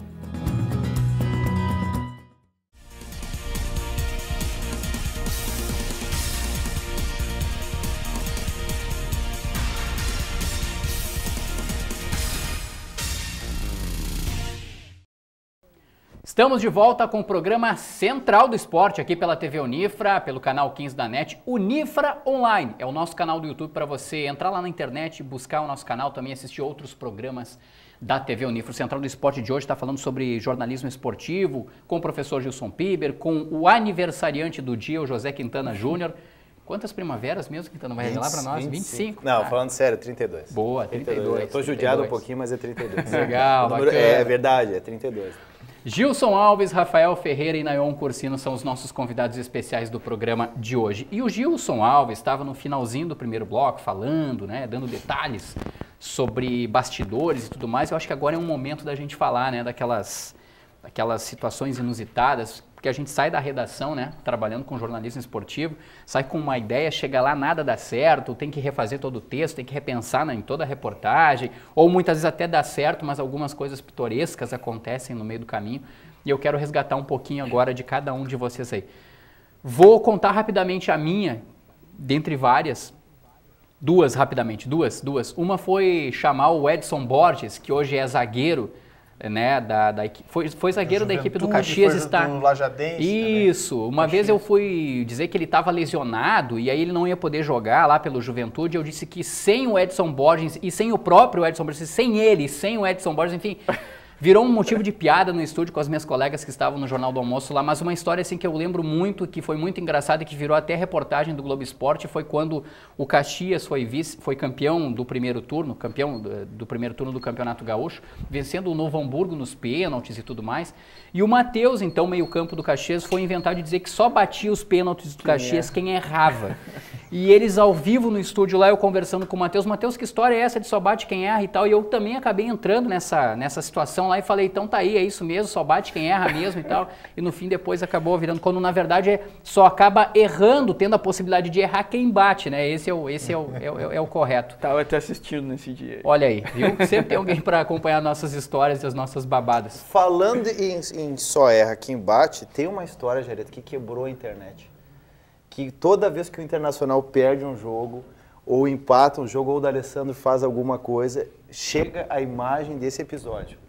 Estamos de volta com o programa Central do Esporte aqui pela TV Unifra, pelo canal 15 da NET, Unifra Online. É o nosso canal do YouTube para você entrar lá na internet, buscar o nosso canal, também assistir outros programas da TV Unifra. O Central do Esporte de hoje está falando sobre jornalismo esportivo, com o professor Gilson Piber, com o aniversariante do dia, o José Quintana Júnior. Quantas primaveras mesmo, Quintana, vai revelar para nós? 25? Não, falando sério, 32. Boa, 32. Eu tô judiado um pouquinho, mas é 32. Legal, bacana. É verdade, é 32. Gilson Alves, Rafael Ferreira e Nayon Cursino são os nossos convidados especiais do programa de hoje. E o Gilson Alves estava no finalzinho do primeiro bloco falando, né, dando detalhes sobre bastidores e tudo mais. Eu acho que agora é um momento da gente falar, né, daquelas situações inusitadas, porque a gente sai da redação, né, trabalhando com jornalismo esportivo, sai com uma ideia, chega lá, nada dá certo, tem que refazer todo o texto, tem que repensar, né, em toda a reportagem, ou muitas vezes até dá certo, mas algumas coisas pitorescas acontecem no meio do caminho, e eu quero resgatar um pouquinho agora de cada um de vocês aí. Vou contar rapidamente a minha, dentre várias, duas rapidamente, duas. Uma foi chamar o Edson Borges, que hoje é zagueiro, né, foi zagueiro da equipe do Caxias. Está do Lajadense isso, também. Uma vez eu fui dizer que ele estava lesionado e aí ele não ia poder jogar lá pelo Juventude. Eu disse que sem o Edson Borges e sem o próprio Edson Borges, sem ele, sem o Edson Borges, enfim, virou um motivo de piada no estúdio com as minhas colegas que estavam no Jornal do Almoço lá, mas uma história assim que eu lembro muito, que foi muito engraçada e que virou até reportagem do Globo Esporte, foi quando o Caxias foi campeão do primeiro turno, do primeiro turno do Campeonato Gaúcho, vencendo o Novo Hamburgo nos pênaltis e tudo mais. E o Matheus, então, meio-campo do Caxias, foi inventar de dizer que só batia os pênaltis do Caxias quem errava. E eles ao vivo no estúdio lá, eu conversando com o Matheus, que história é essa de só bate quem erra e tal? E eu também acabei entrando nessa situação lá e falei, então tá aí, é isso mesmo, só bate quem erra mesmo e tal. E no fim depois acabou virando, quando na verdade só acaba errando, tendo a possibilidade de errar quem bate, né? Esse é o correto. Tava até assistindo nesse dia. Olha aí, viu? Sempre tem alguém para acompanhar nossas histórias e as nossas babadas. Falando em só erra quem bate, tem uma história, Jareto, que quebrou a internet. Que toda vez que o Internacional perde um jogo, ou empata um jogo, ou o D'Alessandro faz alguma coisa, chega a imagem desse episódio.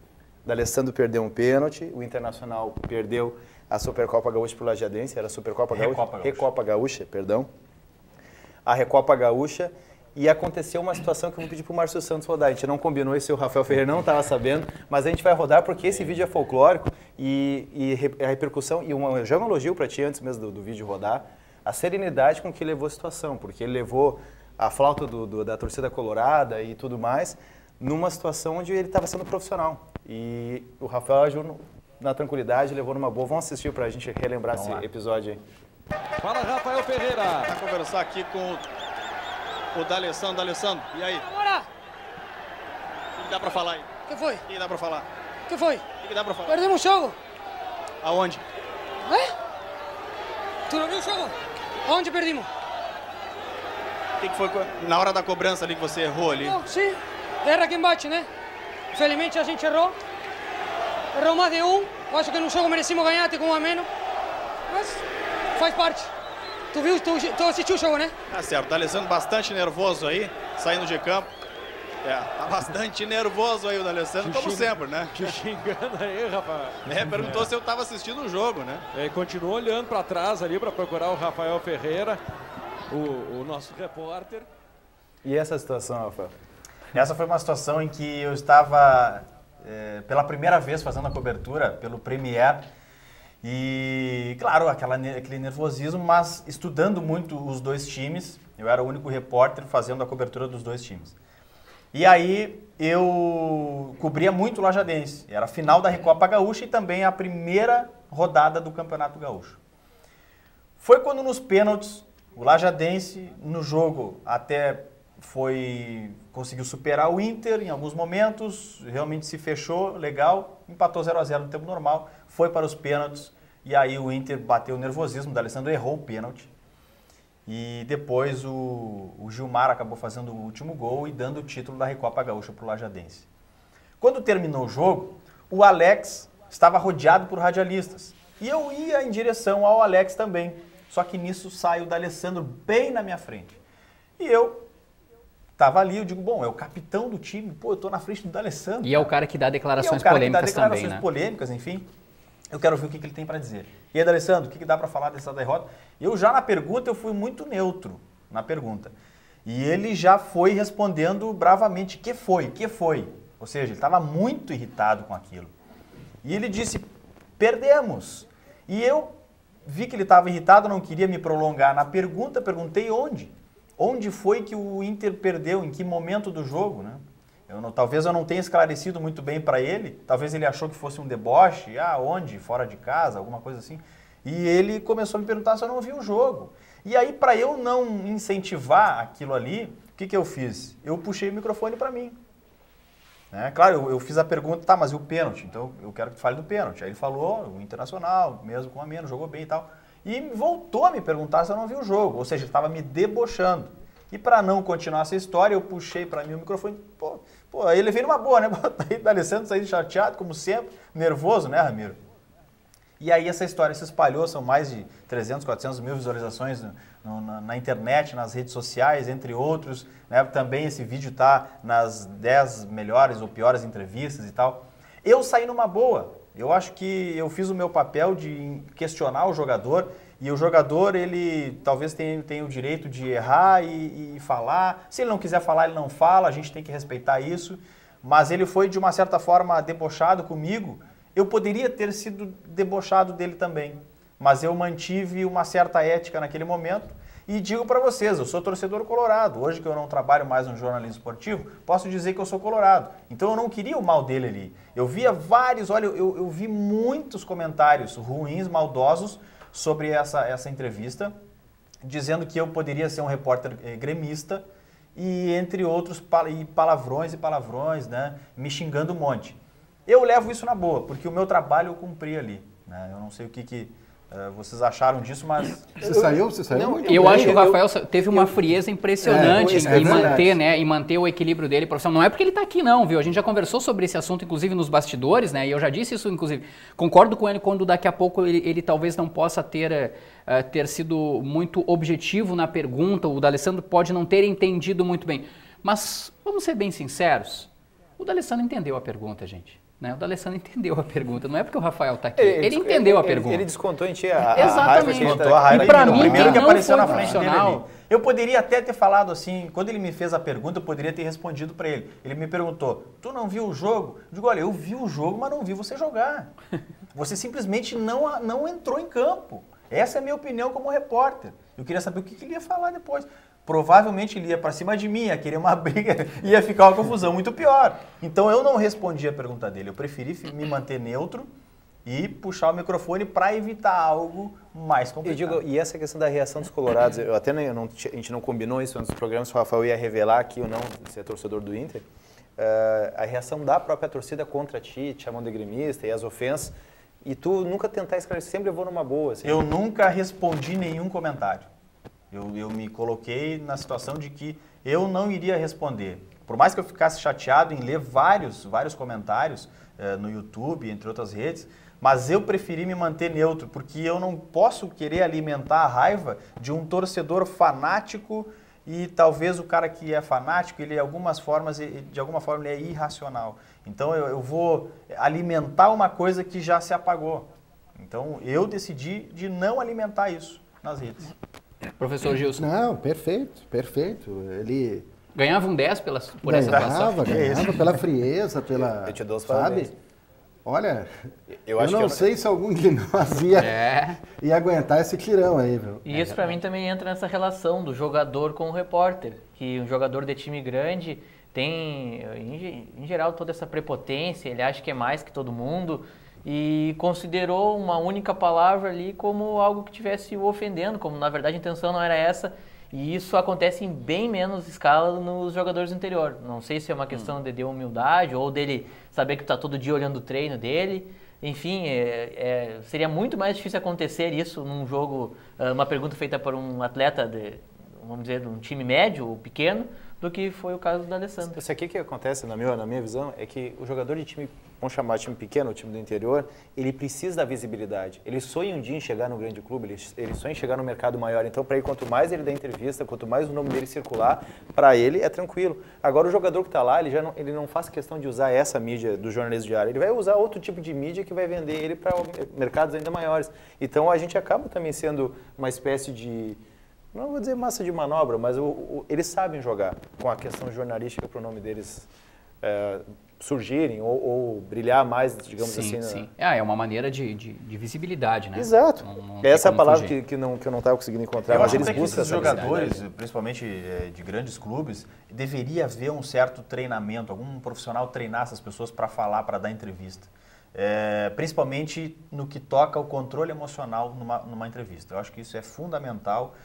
O D'Alessandro perdeu um pênalti, o Internacional perdeu a Supercopa Gaúcha para o Lajadense, era a Supercopa Gaúcha? Recopa Gaúcha, perdão. A Recopa Gaúcha, e aconteceu uma situação que eu vou pedir para o Márcio Santos rodar. A gente não combinou isso, o Rafael Ferreira não estava sabendo, mas a gente vai rodar porque esse vídeo é folclórico e a repercussão, e já um elogio para ti antes mesmo do vídeo rodar, a serenidade com que ele levou a situação, porque ele levou a flauta da torcida colorada e tudo mais, numa situação onde ele estava sendo profissional. E o Rafael agiu na tranquilidade, levou numa boa. Vamos assistir para a gente relembrar esse episódio aí. Fala, Rafael Ferreira. Vamos conversar aqui com o D'Alessandro. D'Alessandro, e aí? Bora! O que dá para falar aí? O que foi? O que dá para falar? O que foi? O que dá para falar? Perdemos o jogo. Aonde? Tu não viu o jogo? Aonde perdimos? O que foi na hora da cobrança ali que você errou ali? Não, sim, erra quem bate, né? Infelizmente a gente errou mais de um. Eu acho que no jogo merecemos ganhar até com um a menos, mas faz parte. Tu viu, tu assistiu o jogo, né? Tá certo, tá D'Alessandro bastante nervoso aí, saindo de campo. Tá bastante nervoso aí o D'Alessandro, como sempre, né? Te xingando aí, rapaz. Perguntou se eu tava assistindo o jogo, né? Continuou olhando para trás ali para procurar o Rafael Ferreira, o nosso repórter. E essa situação, Rafael? Essa foi uma situação em que eu estava pela primeira vez fazendo a cobertura pelo Premier e, claro, aquele nervosismo, mas estudando muito os dois times. Eu era o único repórter fazendo a cobertura dos dois times. E aí eu cobria muito o Lajadense. Era a final da Recopa Gaúcha e também a primeira rodada do Campeonato Gaúcho. Foi quando nos pênaltis, o Lajadense no jogo até conseguiu superar o Inter em alguns momentos, realmente se fechou, legal, empatou 0-0 no tempo normal, foi para os pênaltis e aí o Inter bateu o nervosismo, o D'Alessandro errou o pênalti. E depois o Gilmar acabou fazendo o último gol e dando o título da Recopa Gaúcha para o Lajadense. Quando terminou o jogo, o Alex estava rodeado por radialistas. E eu ia em direção ao Alex também. Só que nisso sai o D'Alessandro bem na minha frente. E eu estava ali, eu digo, bom, é o capitão do time, eu estou na frente do D'Alessandro. E é o cara que dá declarações polêmicas também, né? polêmicas, enfim. eu quero ver o que ele tem para dizer. E aí, D'Alessandro, o que dá para falar dessa derrota? Eu já na pergunta, eu fui muito neutro na pergunta. E ele já foi respondendo bravamente, que foi? Ou seja, ele estava muito irritado com aquilo. E ele disse, perdemos. E eu vi que ele estava irritado, não queria me prolongar na pergunta, perguntei onde. Onde foi que o Inter perdeu, em que momento do jogo, né? Talvez eu não tenha esclarecido muito bem para ele, talvez ele achou que fosse um deboche, onde? Fora de casa, alguma coisa assim. E ele começou a me perguntar se eu não vi o jogo. E aí, para eu não incentivar aquilo ali, o que eu fiz? Eu puxei o microfone para mim. Claro, eu fiz a pergunta, tá, mas e o pênalti? Então eu quero que tu fale do pênalti. Aí ele falou, o Internacional, mesmo com a menos, jogou bem e tal. E voltou a me perguntar se eu não vi o jogo, ou seja, ele estava me debochando. E para não continuar essa história, eu puxei para mim o microfone, aí ele veio numa boa, né? Aí D'Alessandro saindo chateado, como sempre, nervoso, né, Ramiro? E aí essa história se espalhou, são mais de 300, 400 mil visualizações na internet, nas redes sociais, entre outros. Né? Também esse vídeo está nas 10 melhores ou piores entrevistas e tal. Eu saí numa boa. Eu acho que eu fiz o meu papel de questionar o jogador. E o jogador, ele talvez tenha o direito de errar e falar. Se ele não quiser falar, ele não fala. A gente tem que respeitar isso. Mas ele foi, de uma certa forma, debochado comigo. Eu poderia ter sido debochado dele também, mas eu mantive uma certa ética naquele momento e digo para vocês, eu sou torcedor colorado. Hoje que eu não trabalho mais no jornalismo esportivo, posso dizer que eu sou colorado. Então eu não queria o mal dele ali. Eu via vários, olha, eu vi muitos comentários ruins, maldosos sobre essa entrevista, dizendo que eu poderia ser um repórter gremista e entre outros palavrões, né, me xingando um monte. Eu levo isso na boa, porque o meu trabalho eu cumpri ali. Né? Eu não sei o que vocês acharam disso, mas... Você saiu não, muito eu bem. acho que o Rafael teve uma frieza impressionante em manter o equilíbrio dele profissional. Não é porque ele está aqui não, viu? A gente já conversou sobre esse assunto, inclusive nos bastidores, né? E eu já disse isso, inclusive. Concordo com ele quando daqui a pouco ele talvez não possa ter sido muito objetivo na pergunta. O D'Alessandro pode não ter entendido muito bem. Mas, vamos ser bem sinceros, o D'Alessandro entendeu a pergunta, gente. O D'Alessandro entendeu a pergunta, não é porque o Rafael está aqui, ele entendeu a pergunta. Ele descontou em ti exatamente. A raiva e para mim, primeiro que não apareceu foi na frente dele ali. Eu poderia até ter falado assim, quando ele me fez a pergunta, eu poderia ter respondido para ele. Ele me perguntou, tu não viu o jogo? Eu digo, olha, eu vi o jogo, mas não vi você jogar. Você simplesmente não entrou em campo. Essa é a minha opinião como repórter. Eu queria saber o que ele ia falar depois. Provavelmente ele ia para cima de mim, ia querer uma briga, ia ficar uma confusão muito pior. Então eu não respondi a pergunta dele, eu preferi me manter neutro e puxar o microfone para evitar algo mais complicado. E essa questão da reação dos colorados, a gente não combinou isso antes do programa, se o Rafael ia revelar aqui ou não, se é torcedor do Inter, a reação da própria torcida contra ti, te chamando de gremista e as ofensas, e tu nunca tentar esclarecer, sempre levou numa boa. Assim. Eu nunca respondi nenhum comentário. Eu me coloquei na situação de que eu não iria responder. Por mais que eu ficasse chateado em ler vários comentários no YouTube, entre outras redes, mas eu preferi me manter neutro, porque eu não posso querer alimentar a raiva de um torcedor fanático e talvez o cara que é fanático, ele de alguma forma ele é irracional. Então eu vou alimentar uma coisa que já se apagou. Então eu decidi de não alimentar isso nas redes. Professor Gilson. Não, perfeito. Ele... Ganhava um 10 por essa situação? Ganhava pela frieza, pela... Eu te dou os sabe? parabéns. Olha, eu não sei se algum de nós ia aguentar esse tirão aí, viu? E isso pra mim também entra nessa relação do jogador com o repórter, que um jogador de time grande tem, em geral, toda essa prepotência, ele acha que é mais que todo mundo, e considerou uma única palavra ali como algo que estivesse o ofendendo, como na verdade a intenção não era essa, e isso acontece em bem menos escala nos jogadores do interior. Não sei se é uma questão de humildade ou dele saber que está todo dia olhando o treino dele. Enfim, seria muito mais difícil acontecer isso num jogo, uma pergunta feita por um atleta vamos dizer, de um time médio ou pequeno, do que foi o caso do D'Alessandro. Isso aqui que acontece, na minha visão, é que o jogador de time vamos chamar time pequeno, o time do interior, ele precisa da visibilidade. Ele sonha um dia em chegar no grande clube, ele sonha em chegar no mercado maior. Então, para ele, quanto mais ele dá entrevista, quanto mais o nome dele circular, para ele é tranquilo. Agora, o jogador que está lá, ele não faz questão de usar essa mídia do jornalismo diário. Ele vai usar outro tipo de mídia que vai vender ele para mercados ainda maiores. Então, a gente acaba também sendo uma espécie de... Não vou dizer massa de manobra, mas eles sabem jogar com a questão jornalística para o nome deles surgirem ou brilhar mais, digamos assim. Sim. É uma maneira de visibilidade, né? Exato. Não essa é a palavra que eu não estava conseguindo encontrar, mas eles buscam esses jogadores, principalmente de grandes clubes, deveria haver um certo treinamento, algum profissional treinar essas pessoas para falar, para dar entrevista. Principalmente no que toca ao controle emocional numa entrevista. Eu acho que isso é fundamental.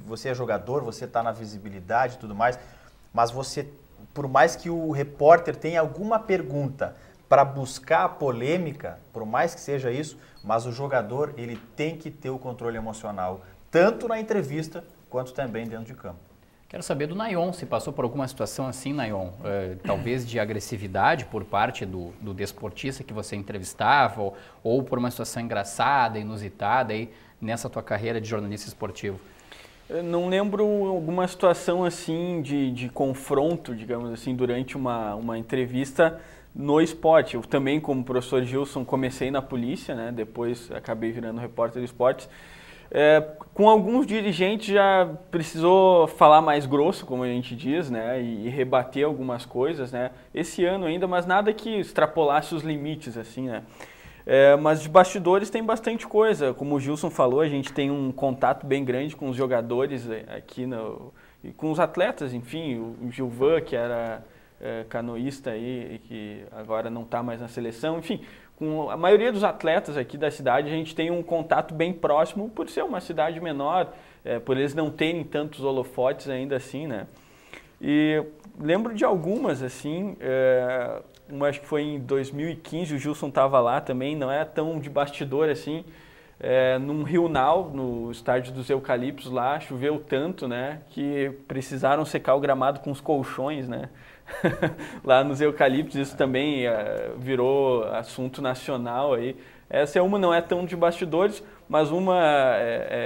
Você é jogador, você está na visibilidade e tudo mais, mas por mais que o repórter tenha alguma pergunta para buscar a polêmica, por mais que seja isso, mas o jogador ele tem que ter o controle emocional, tanto na entrevista quanto também dentro de campo. Quero saber do Nayon, se passou por alguma situação assim, Nayon, talvez de agressividade por parte do desportista que você entrevistava, ou por uma situação engraçada, inusitada aí nessa tua carreira de jornalista esportivo. Eu não lembro alguma situação assim de confronto, digamos assim, durante uma entrevista no esporte. Eu também, como professor Gilson, comecei na polícia, né? Depois acabei virando repórter de esportes. Com alguns dirigentes já precisou falar mais grosso, como a gente diz, né? E rebater algumas coisas, né? Esse ano ainda, mas nada que extrapolasse os limites, assim, né? Mas de bastidores tem bastante coisa. Como o Gilson falou, a gente tem um contato bem grande com os jogadores aqui e com os atletas, enfim, o Gilvan, que era canoísta aí, e que agora não está mais na seleção, enfim, com a maioria dos atletas aqui da cidade a gente tem um contato bem próximo por ser uma cidade menor, por eles não terem tantos holofotes ainda assim, né? E lembro de algumas, assim, acho que foi em 2015, o Gilson estava lá também, não é tão de bastidor assim, num Rio Nau, no estádio dos Eucaliptos lá, choveu tanto, né, que precisaram secar o gramado com os colchões, né, lá nos Eucaliptos. Isso também virou assunto nacional aí. Essa não é tão de bastidores, mas uma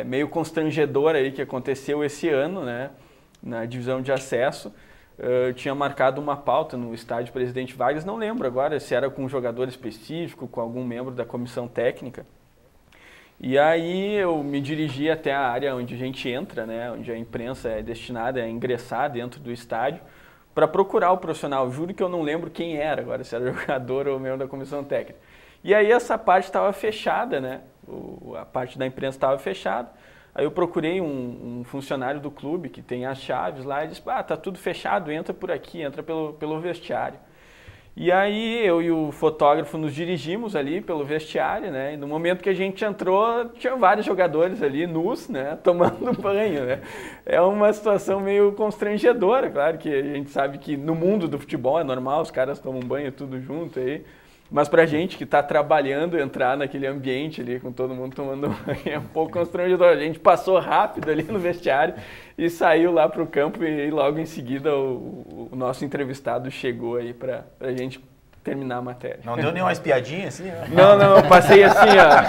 meio constrangedora aí que aconteceu esse ano, né, na divisão de acesso. Eu tinha marcado uma pauta no estádio Presidente Vargas, não lembro agora se era com um jogador específico, com algum membro da comissão técnica. E aí eu me dirigi até a área onde a gente entra, né, onde a imprensa é destinada a ingressar dentro do estádio, para procurar o profissional. Juro que eu não lembro quem era agora, se era jogador ou membro da comissão técnica. E aí essa parte estava fechada, né, a parte da imprensa estava fechada. Aí eu procurei um funcionário do clube que tem as chaves lá e disse, tá tudo fechado, entra por aqui, entra pelo vestiário. E aí eu e o fotógrafo nos dirigimos ali pelo vestiário, né? E no momento que a gente entrou, tinha vários jogadores ali nus, né? Tomando banho, né? É uma situação meio constrangedora, claro que a gente sabe que no mundo do futebol é normal, os caras tomam banho tudo junto aí. Mas pra gente que está trabalhando, entrar naquele ambiente ali com todo mundo tomando banho é um pouco constrangedor. A gente passou rápido ali no vestiário e saiu lá pro campo e logo em seguida o nosso entrevistado chegou aí pra gente terminar a matéria. Não deu nenhuma espiadinha assim? Né? Não, eu passei assim, ó.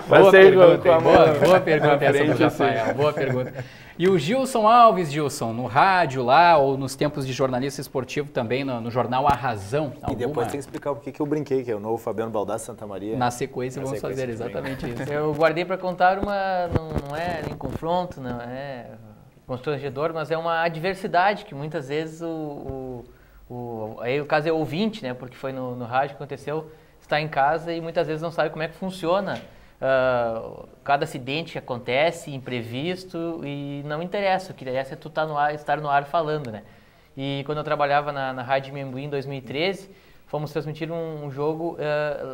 Passei com a mão. Boa pergunta essa do Rafael, boa pergunta. E o Gilson Alves, Gilson, no rádio lá ou nos tempos de jornalista esportivo também, no jornal A Razão. E depois tem que explicar por que eu brinquei, que é o novo Fabiano Baldassi Santa Maria. Na sequência vamos fazer exatamente isso. Eu guardei para contar não é nem confronto, não é constrangedor, mas é uma adversidade que muitas vezes aí o caso é ouvinte, né, porque foi no rádio que aconteceu, está em casa e muitas vezes não sabe como é que funciona cada acidente que acontece, imprevisto, e não interessa, o que interessa é tu estar no ar falando, né? E quando eu trabalhava na Rádio Membuí em 2013, fomos transmitir um jogo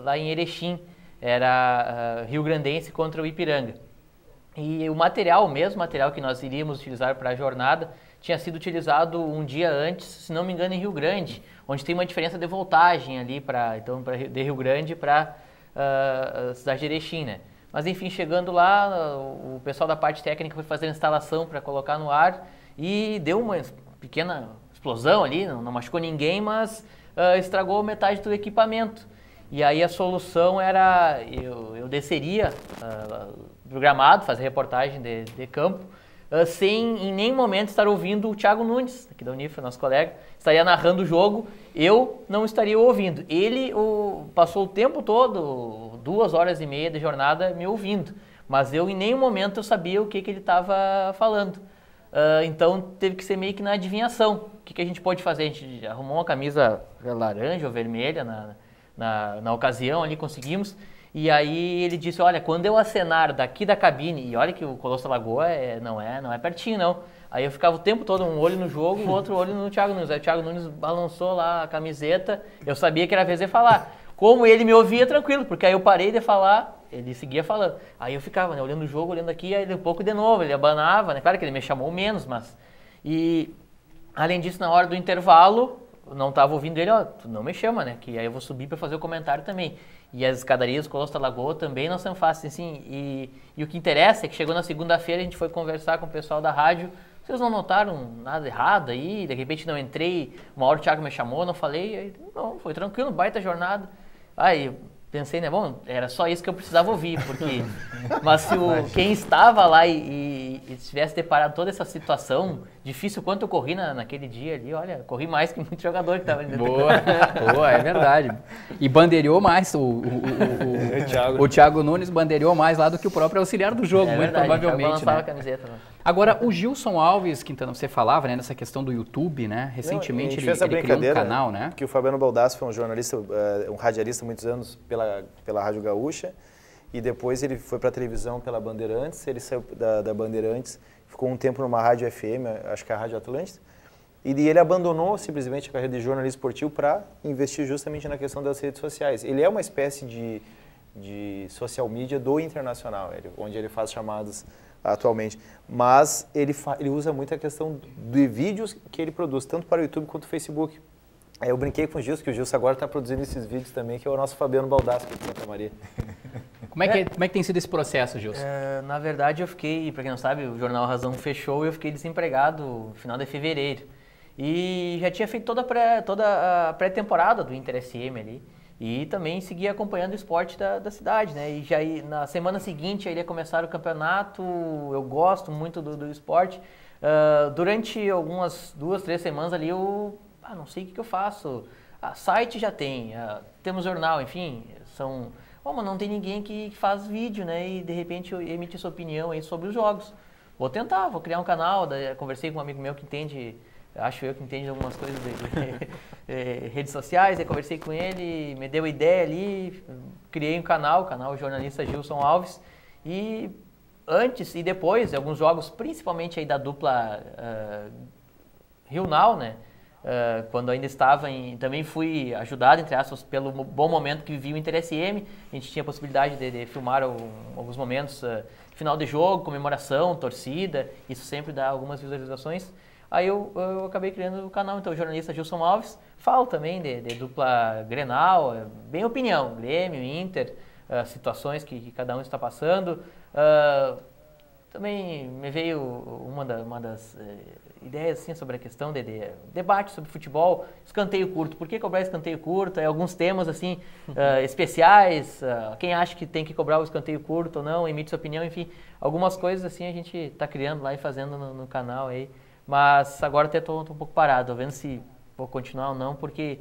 lá em Erechim, era Rio Grandense contra o Ipiranga. E o mesmo material que nós iríamos utilizar para a jornada, tinha sido utilizado um dia antes, se não me engano, em Rio Grande, onde tem uma diferença de voltagem ali de Rio Grande para a cidade de Erechim, né? Mas enfim, chegando lá, o pessoal da parte técnica foi fazer a instalação para colocar no ar e deu uma pequena explosão ali, não machucou ninguém, mas estragou metade do equipamento. E aí a solução era, eu desceria pro gramado, fazer reportagem de campo, sem em nenhum momento estar ouvindo o Thiago Nunes, aqui da Unifra, nosso colega, estaria narrando o jogo, eu não estaria ouvindo. Ele passou o tempo todo, 2 horas e meia de jornada, me ouvindo, mas eu em nenhum momento eu sabia o que ele estava falando. Então teve que ser meio que na adivinhação. O que a gente pode fazer? A gente arrumou uma camisa laranja ou vermelha na ocasião, ali conseguimos. E aí ele disse, olha, quando eu acenar daqui da cabine, e olha que o Colosso da Lagoa não é pertinho não. Aí eu ficava o tempo todo, um olho no jogo, o outro olho no Thiago Nunes. Aí o Thiago Nunes balançou lá a camiseta, eu sabia que era a vez de falar. Como ele me ouvia, tranquilo, porque aí eu parei de falar, ele seguia falando. Aí eu ficava, né, olhando o jogo, olhando aqui, aí um pouco de novo, ele abanava, né? Claro que ele me chamou menos, mas... E além disso, na hora do intervalo, eu não estava ouvindo ele, ó, tu não me chama, né? Que aí eu vou subir para fazer o comentário também. E as escadarias do Colosso da Lagoa também não são fáceis, assim. E o que interessa é que chegou na segunda-feira, a gente foi conversar com o pessoal da rádio. Vocês não notaram nada errado aí? De repente não entrei, uma hora o Thiago me chamou, não falei. Aí, não, foi tranquilo, baita jornada. Aí pensei, né, bom, era só isso que eu precisava ouvir, porque... Mas se quem estava lá e tivesse deparado toda essa situação, difícil quanto eu corri naquele dia ali, olha, corri mais que muito jogador que estava ali dentro. Boa, é verdade. E bandeireou mais, o Thiago Nunes bandeireou mais lá do que o próprio auxiliar do jogo, muito verdade, provavelmente, né? A camiseta, né? Agora, o Gilson Alves, Quintana, você falava, né, nessa questão do YouTube, né? Recentemente ele criou um canal, né? Que o Fabiano Baldassi foi um jornalista, um radialista há muitos anos pela Rádio Gaúcha, e depois ele foi para a televisão pela Bandeirantes, ele saiu da Bandeirantes, ficou um tempo numa rádio FM, acho que é a Rádio Atlântida, e ele abandonou simplesmente a carreira de jornalista esportivo para investir justamente na questão das redes sociais. Ele é uma espécie de social media do Internacional, onde ele faz chamadas atualmente, mas ele usa muito a questão de vídeos que ele produz, tanto para o YouTube quanto o Facebook. Aí eu brinquei com o Gilson, que o Gilson agora está produzindo esses vídeos também, que é o nosso Fabiano Baldassi, aqui de Santa Maria. Como é que tem sido esse processo, Gilson? Na verdade, eu fiquei, para quem não sabe, o Jornal Razão fechou e eu fiquei desempregado no final de fevereiro. E já tinha feito toda a pré-temporada do Inter SM ali. E também seguia acompanhando o esporte da cidade, né? E já na semana seguinte aí ia começar o campeonato, eu gosto muito do esporte. Durante algumas 2, 3 semanas ali eu não sei o que eu faço. Site já tem, temos jornal, enfim, mas não tem ninguém que faz vídeo, né? E de repente emite sua opinião aí sobre os jogos. Vou tentar, vou criar um canal, conversei com um amigo meu que entende, acho eu que entende algumas coisas de redes sociais, aí conversei com ele, me deu ideia ali, criei um canal, o jornalista Gilson Alves, e antes e depois, alguns jogos, principalmente aí da dupla Rio Now, né? Quando ainda estava também fui ajudado, entre aspas, pelo bom momento que vivia o Inter SM. A gente tinha a possibilidade de filmar alguns momentos, final de jogo, comemoração, torcida, isso sempre dá algumas visualizações. Aí eu acabei criando o canal, então o jornalista Gilson Alves, falo também de dupla Grenal, bem opinião, Grêmio, Inter, situações que cada um está passando. Também me veio uma das ideias assim, sobre a questão de debate sobre futebol, escanteio curto. Por que cobrar escanteio curto? Alguns temas assim especiais, quem acha que tem que cobrar o escanteio curto ou não, emite sua opinião, enfim. Algumas coisas assim a gente está criando lá e fazendo no canal aí. Mas agora até estou um pouco parado, estou vendo se vou continuar ou não, porque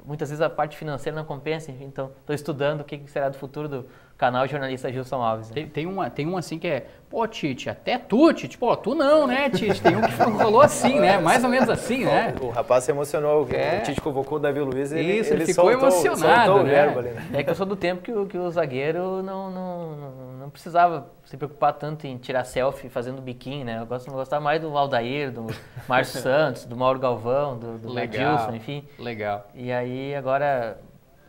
muitas vezes a parte financeira não compensa, enfim, então estou estudando o que será do futuro do canal jornalista Gilson Alves. Né? Tem um assim que é, pô, Tite, até tu, Tite, pô, tu não, né, Tite? Tem um que rolou assim, né? Mais ou menos assim, né? O rapaz se emocionou, o Tite convocou o Davi Luiz e ele ficou emocionado, soltou né? o verbo ali, né? É que eu sou do tempo que o zagueiro não precisava se preocupar tanto em tirar selfie fazendo biquinho, né? Eu gostava mais do Aldair, do Márcio Santos, do Mauro Galvão, do Edilson, enfim. Legal. E aí agora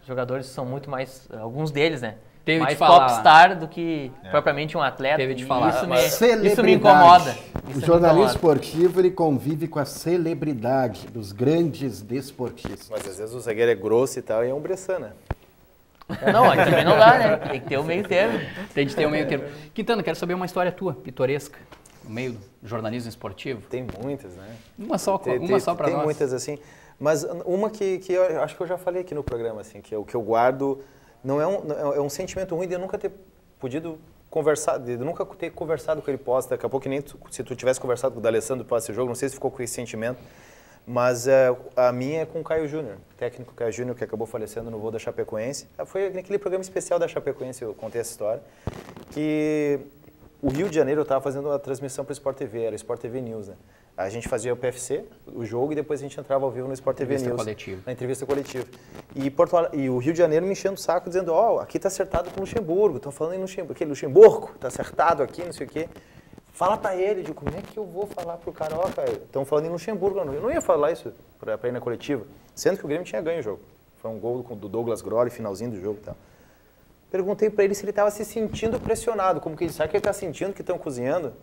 os jogadores são muito mais, alguns deles, né? Teve mais de falar. Popstar do que propriamente um atleta. Teve de falar. Isso me incomoda. O jornalismo esportivo ele convive com a celebridade dos grandes desportistas. Mas às vezes o zagueiro é grosso e tal e é um Bressan, né? Não, também não dá, né? Tem que ter o meio termo. Tem que ter o meio termo. Quintana, quero saber uma história tua, pitoresca, no meio do jornalismo esportivo. Tem muitas, né? Uma só para nós. Tem muitas assim. Mas uma que eu acho que eu já falei aqui no programa, assim, que é o que eu guardo, não é um sentimento ruim de eu nunca ter podido conversar, de nunca ter conversado com ele pós, daqui a pouco que nem se tu tivesse conversado com o D'Alessandro pós esse jogo, não sei se ficou com esse sentimento, mas a minha é com o Caio Júnior, técnico Caio Júnior, que acabou falecendo no voo da Chapecoense. Foi naquele programa especial da Chapecoense, eu contei essa história, que o Rio de Janeiro eu estava fazendo a transmissão para o Sport TV, era o Sport TV News, né? A gente fazia o PFC, o jogo, e depois a gente entrava ao vivo no Sport TV News. Na entrevista coletiva. E o Rio de Janeiro me enchendo o saco, dizendo, aqui está acertado com o Luxemburgo, estão falando em Luxemburgo, aquele Luxemburgo, está acertado aqui, não sei o quê. Fala para ele, eu digo, como é que eu vou falar pro Carioca? Estão falando em Luxemburgo, eu não ia falar isso para ir na coletiva, sendo que o Grêmio tinha ganho o jogo. Foi um gol do Douglas Grolli, finalzinho do jogo e tal. Perguntei para ele se ele estava se sentindo pressionado, como que ele sabe que ele está sentindo que estão cozinhando,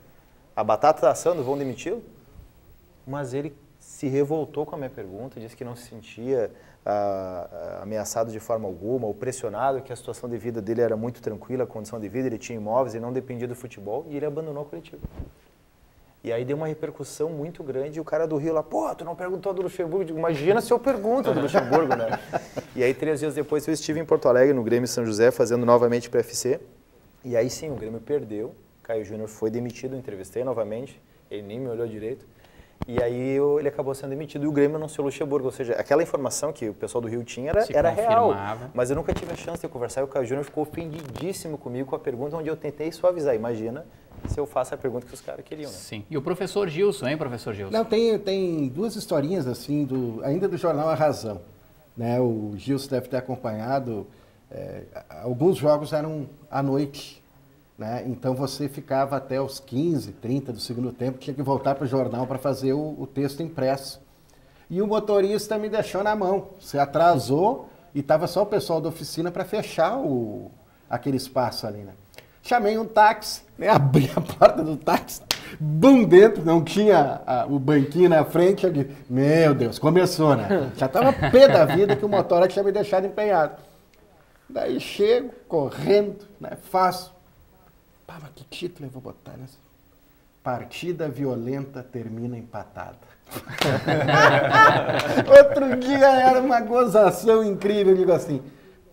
a batata está assando, vão demiti-lo? Mas ele se revoltou com a minha pergunta, disse que não se sentia ameaçado de forma alguma, ou pressionado, que a situação de vida dele era muito tranquila, a condição de vida, ele tinha imóveis e não dependia do futebol, e ele abandonou a coletiva. E aí deu uma repercussão muito grande, e o cara do Rio lá, tu não perguntou do Luxemburgo? Eu digo, imagina se eu pergunto do Luxemburgo, né? E aí 3 dias depois eu estive em Porto Alegre, no Grêmio São José, fazendo novamente para o FC, e aí sim, o Grêmio perdeu, Caio Júnior foi demitido, eu entrevistei novamente, ele nem me olhou direito, e aí ele acabou sendo demitido e o Grêmio anunciou o Luxemburgo, ou seja, aquela informação que o pessoal do Rio tinha era real, mas eu nunca tive a chance de conversar e o Caio Júnior ficou ofendidíssimo comigo com a pergunta onde eu tentei suavizar. Imagina se eu faço a pergunta que os caras queriam, né? Sim. E o professor Gilson, hein, professor Gilson? Não, tem 2 historinhas assim, ainda do jornal A Razão, né? O Gilson deve ter acompanhado, alguns jogos eram à noite, né? Então você ficava até os 15, 30 do segundo tempo, tinha que voltar para o jornal para fazer o texto impresso. E o motorista me deixou na mão, se atrasou e estava só o pessoal da oficina para fechar aquele espaço ali, né? Chamei um táxi, né? Abri a porta do táxi, bum, dentro, não tinha o banquinho na frente, eu disse, meu Deus, começou, né? Já estava pé da vida que o motorista tinha me deixado empenhado. Daí chego, correndo, né? Faço. Mas que título eu vou botar nessa? Partida violenta termina empatada. Outro dia era uma gozação incrível, eu digo assim,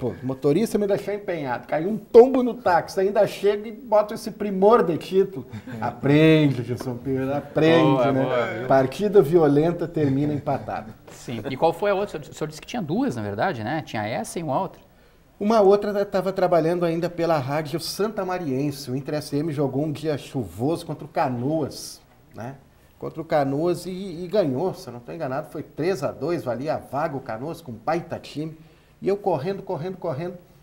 o motorista me deixou empenhado, caiu um tombo no táxi, ainda chego e boto esse primor de título. Aprende, Gilson Pinheiro, aprende, boa, né? Boa, partida violenta termina empatada. Sim, e qual foi a outra? O senhor disse que tinha 2, na verdade, né? Tinha essa e uma outra. Uma outra estava trabalhando ainda pela rádio Santamariense. O Inter SM jogou um dia chuvoso contra o Canoas, né? Contra o Canoas e ganhou, se eu não estou enganado, foi 3-2, valia a vaga o Canoas com baita time. E eu correndo,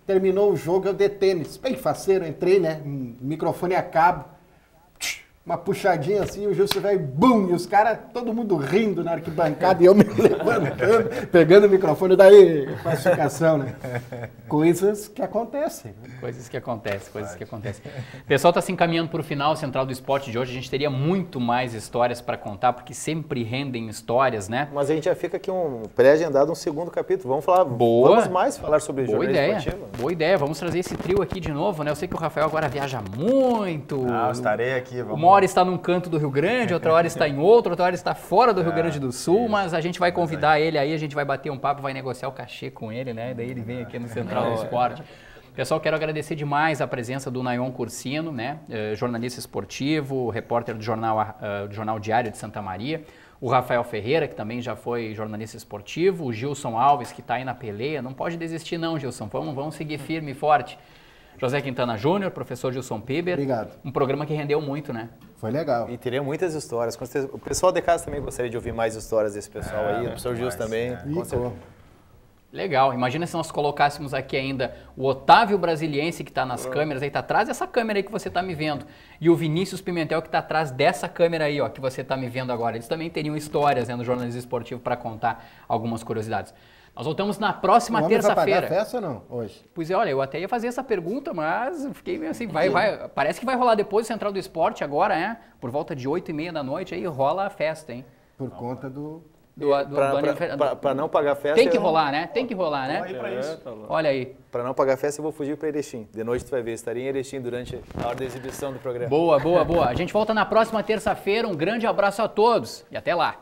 terminou o jogo, eu de tênis, bem faceiro, entrei, né? Microfone a cabo, uma puxadinha assim, o Gilson veio, bum, e os caras, todo mundo rindo na arquibancada, e eu me levantando, pegando o microfone, daí, classificação, né? Coisas que acontecem. Coisas que acontecem. O pessoal está se encaminhando para o final central do esporte de hoje, a gente teria muito mais histórias para contar, porque sempre rendem histórias, né? Mas a gente já fica aqui pré-agendado um segundo capítulo, vamos mais falar sobre jornalismo esportivo. Boa ideia, vamos trazer esse trio aqui de novo, né? Eu sei que o Rafael agora viaja muito. Estarei aqui, vamos. Uma hora está num canto do Rio Grande, outra hora está em outro, outra hora está fora do Rio Grande do Sul, mas a gente vai convidar ele aí, a gente vai bater um papo, vai negociar o cachê com ele, né? Daí ele vem aqui no Central do Esporte. Pessoal, quero agradecer demais a presença do Nayon Cursino, né? Jornalista esportivo, repórter do Jornal Diário de Santa Maria. O Rafael Ferreira, que também já foi jornalista esportivo. O Gilson Alves, que está aí na peleia. Não pode desistir não, Gilson. Vamos seguir firme e forte. José Quintana Júnior, professor Gilson Piber. Obrigado. Um programa que rendeu muito, né? Foi legal. E teria muitas histórias. Com certeza. O pessoal de casa também gostaria de ouvir mais histórias desse pessoal aí. O professor Gilson também. Com certeza. Legal. Imagina se nós colocássemos aqui ainda o Otávio Brasiliense, que está nas câmeras, aí está atrás dessa câmera aí que você está me vendo. E o Vinícius Pimentel, que está atrás dessa câmera aí, ó, que você está me vendo agora. Eles também teriam histórias, né, no jornalismo esportivo para contar algumas curiosidades. Nós voltamos na próxima terça-feira. Vai pagar a festa ou não, hoje? Pois é, olha, eu até ia fazer essa pergunta, mas fiquei meio assim, parece que vai rolar depois do Central do Esporte agora, por volta de 8h30 da noite, aí rola a festa, hein? Por conta do Para não pagar festa... Tem que rolar, né? Tem que rolar, né? Olha aí. Para não pagar festa, eu vou fugir para Erechim. De noite tu vai ver, estaria em Erechim durante a hora da exibição do programa. Boa. A gente volta na próxima terça-feira. Um grande abraço a todos e até lá.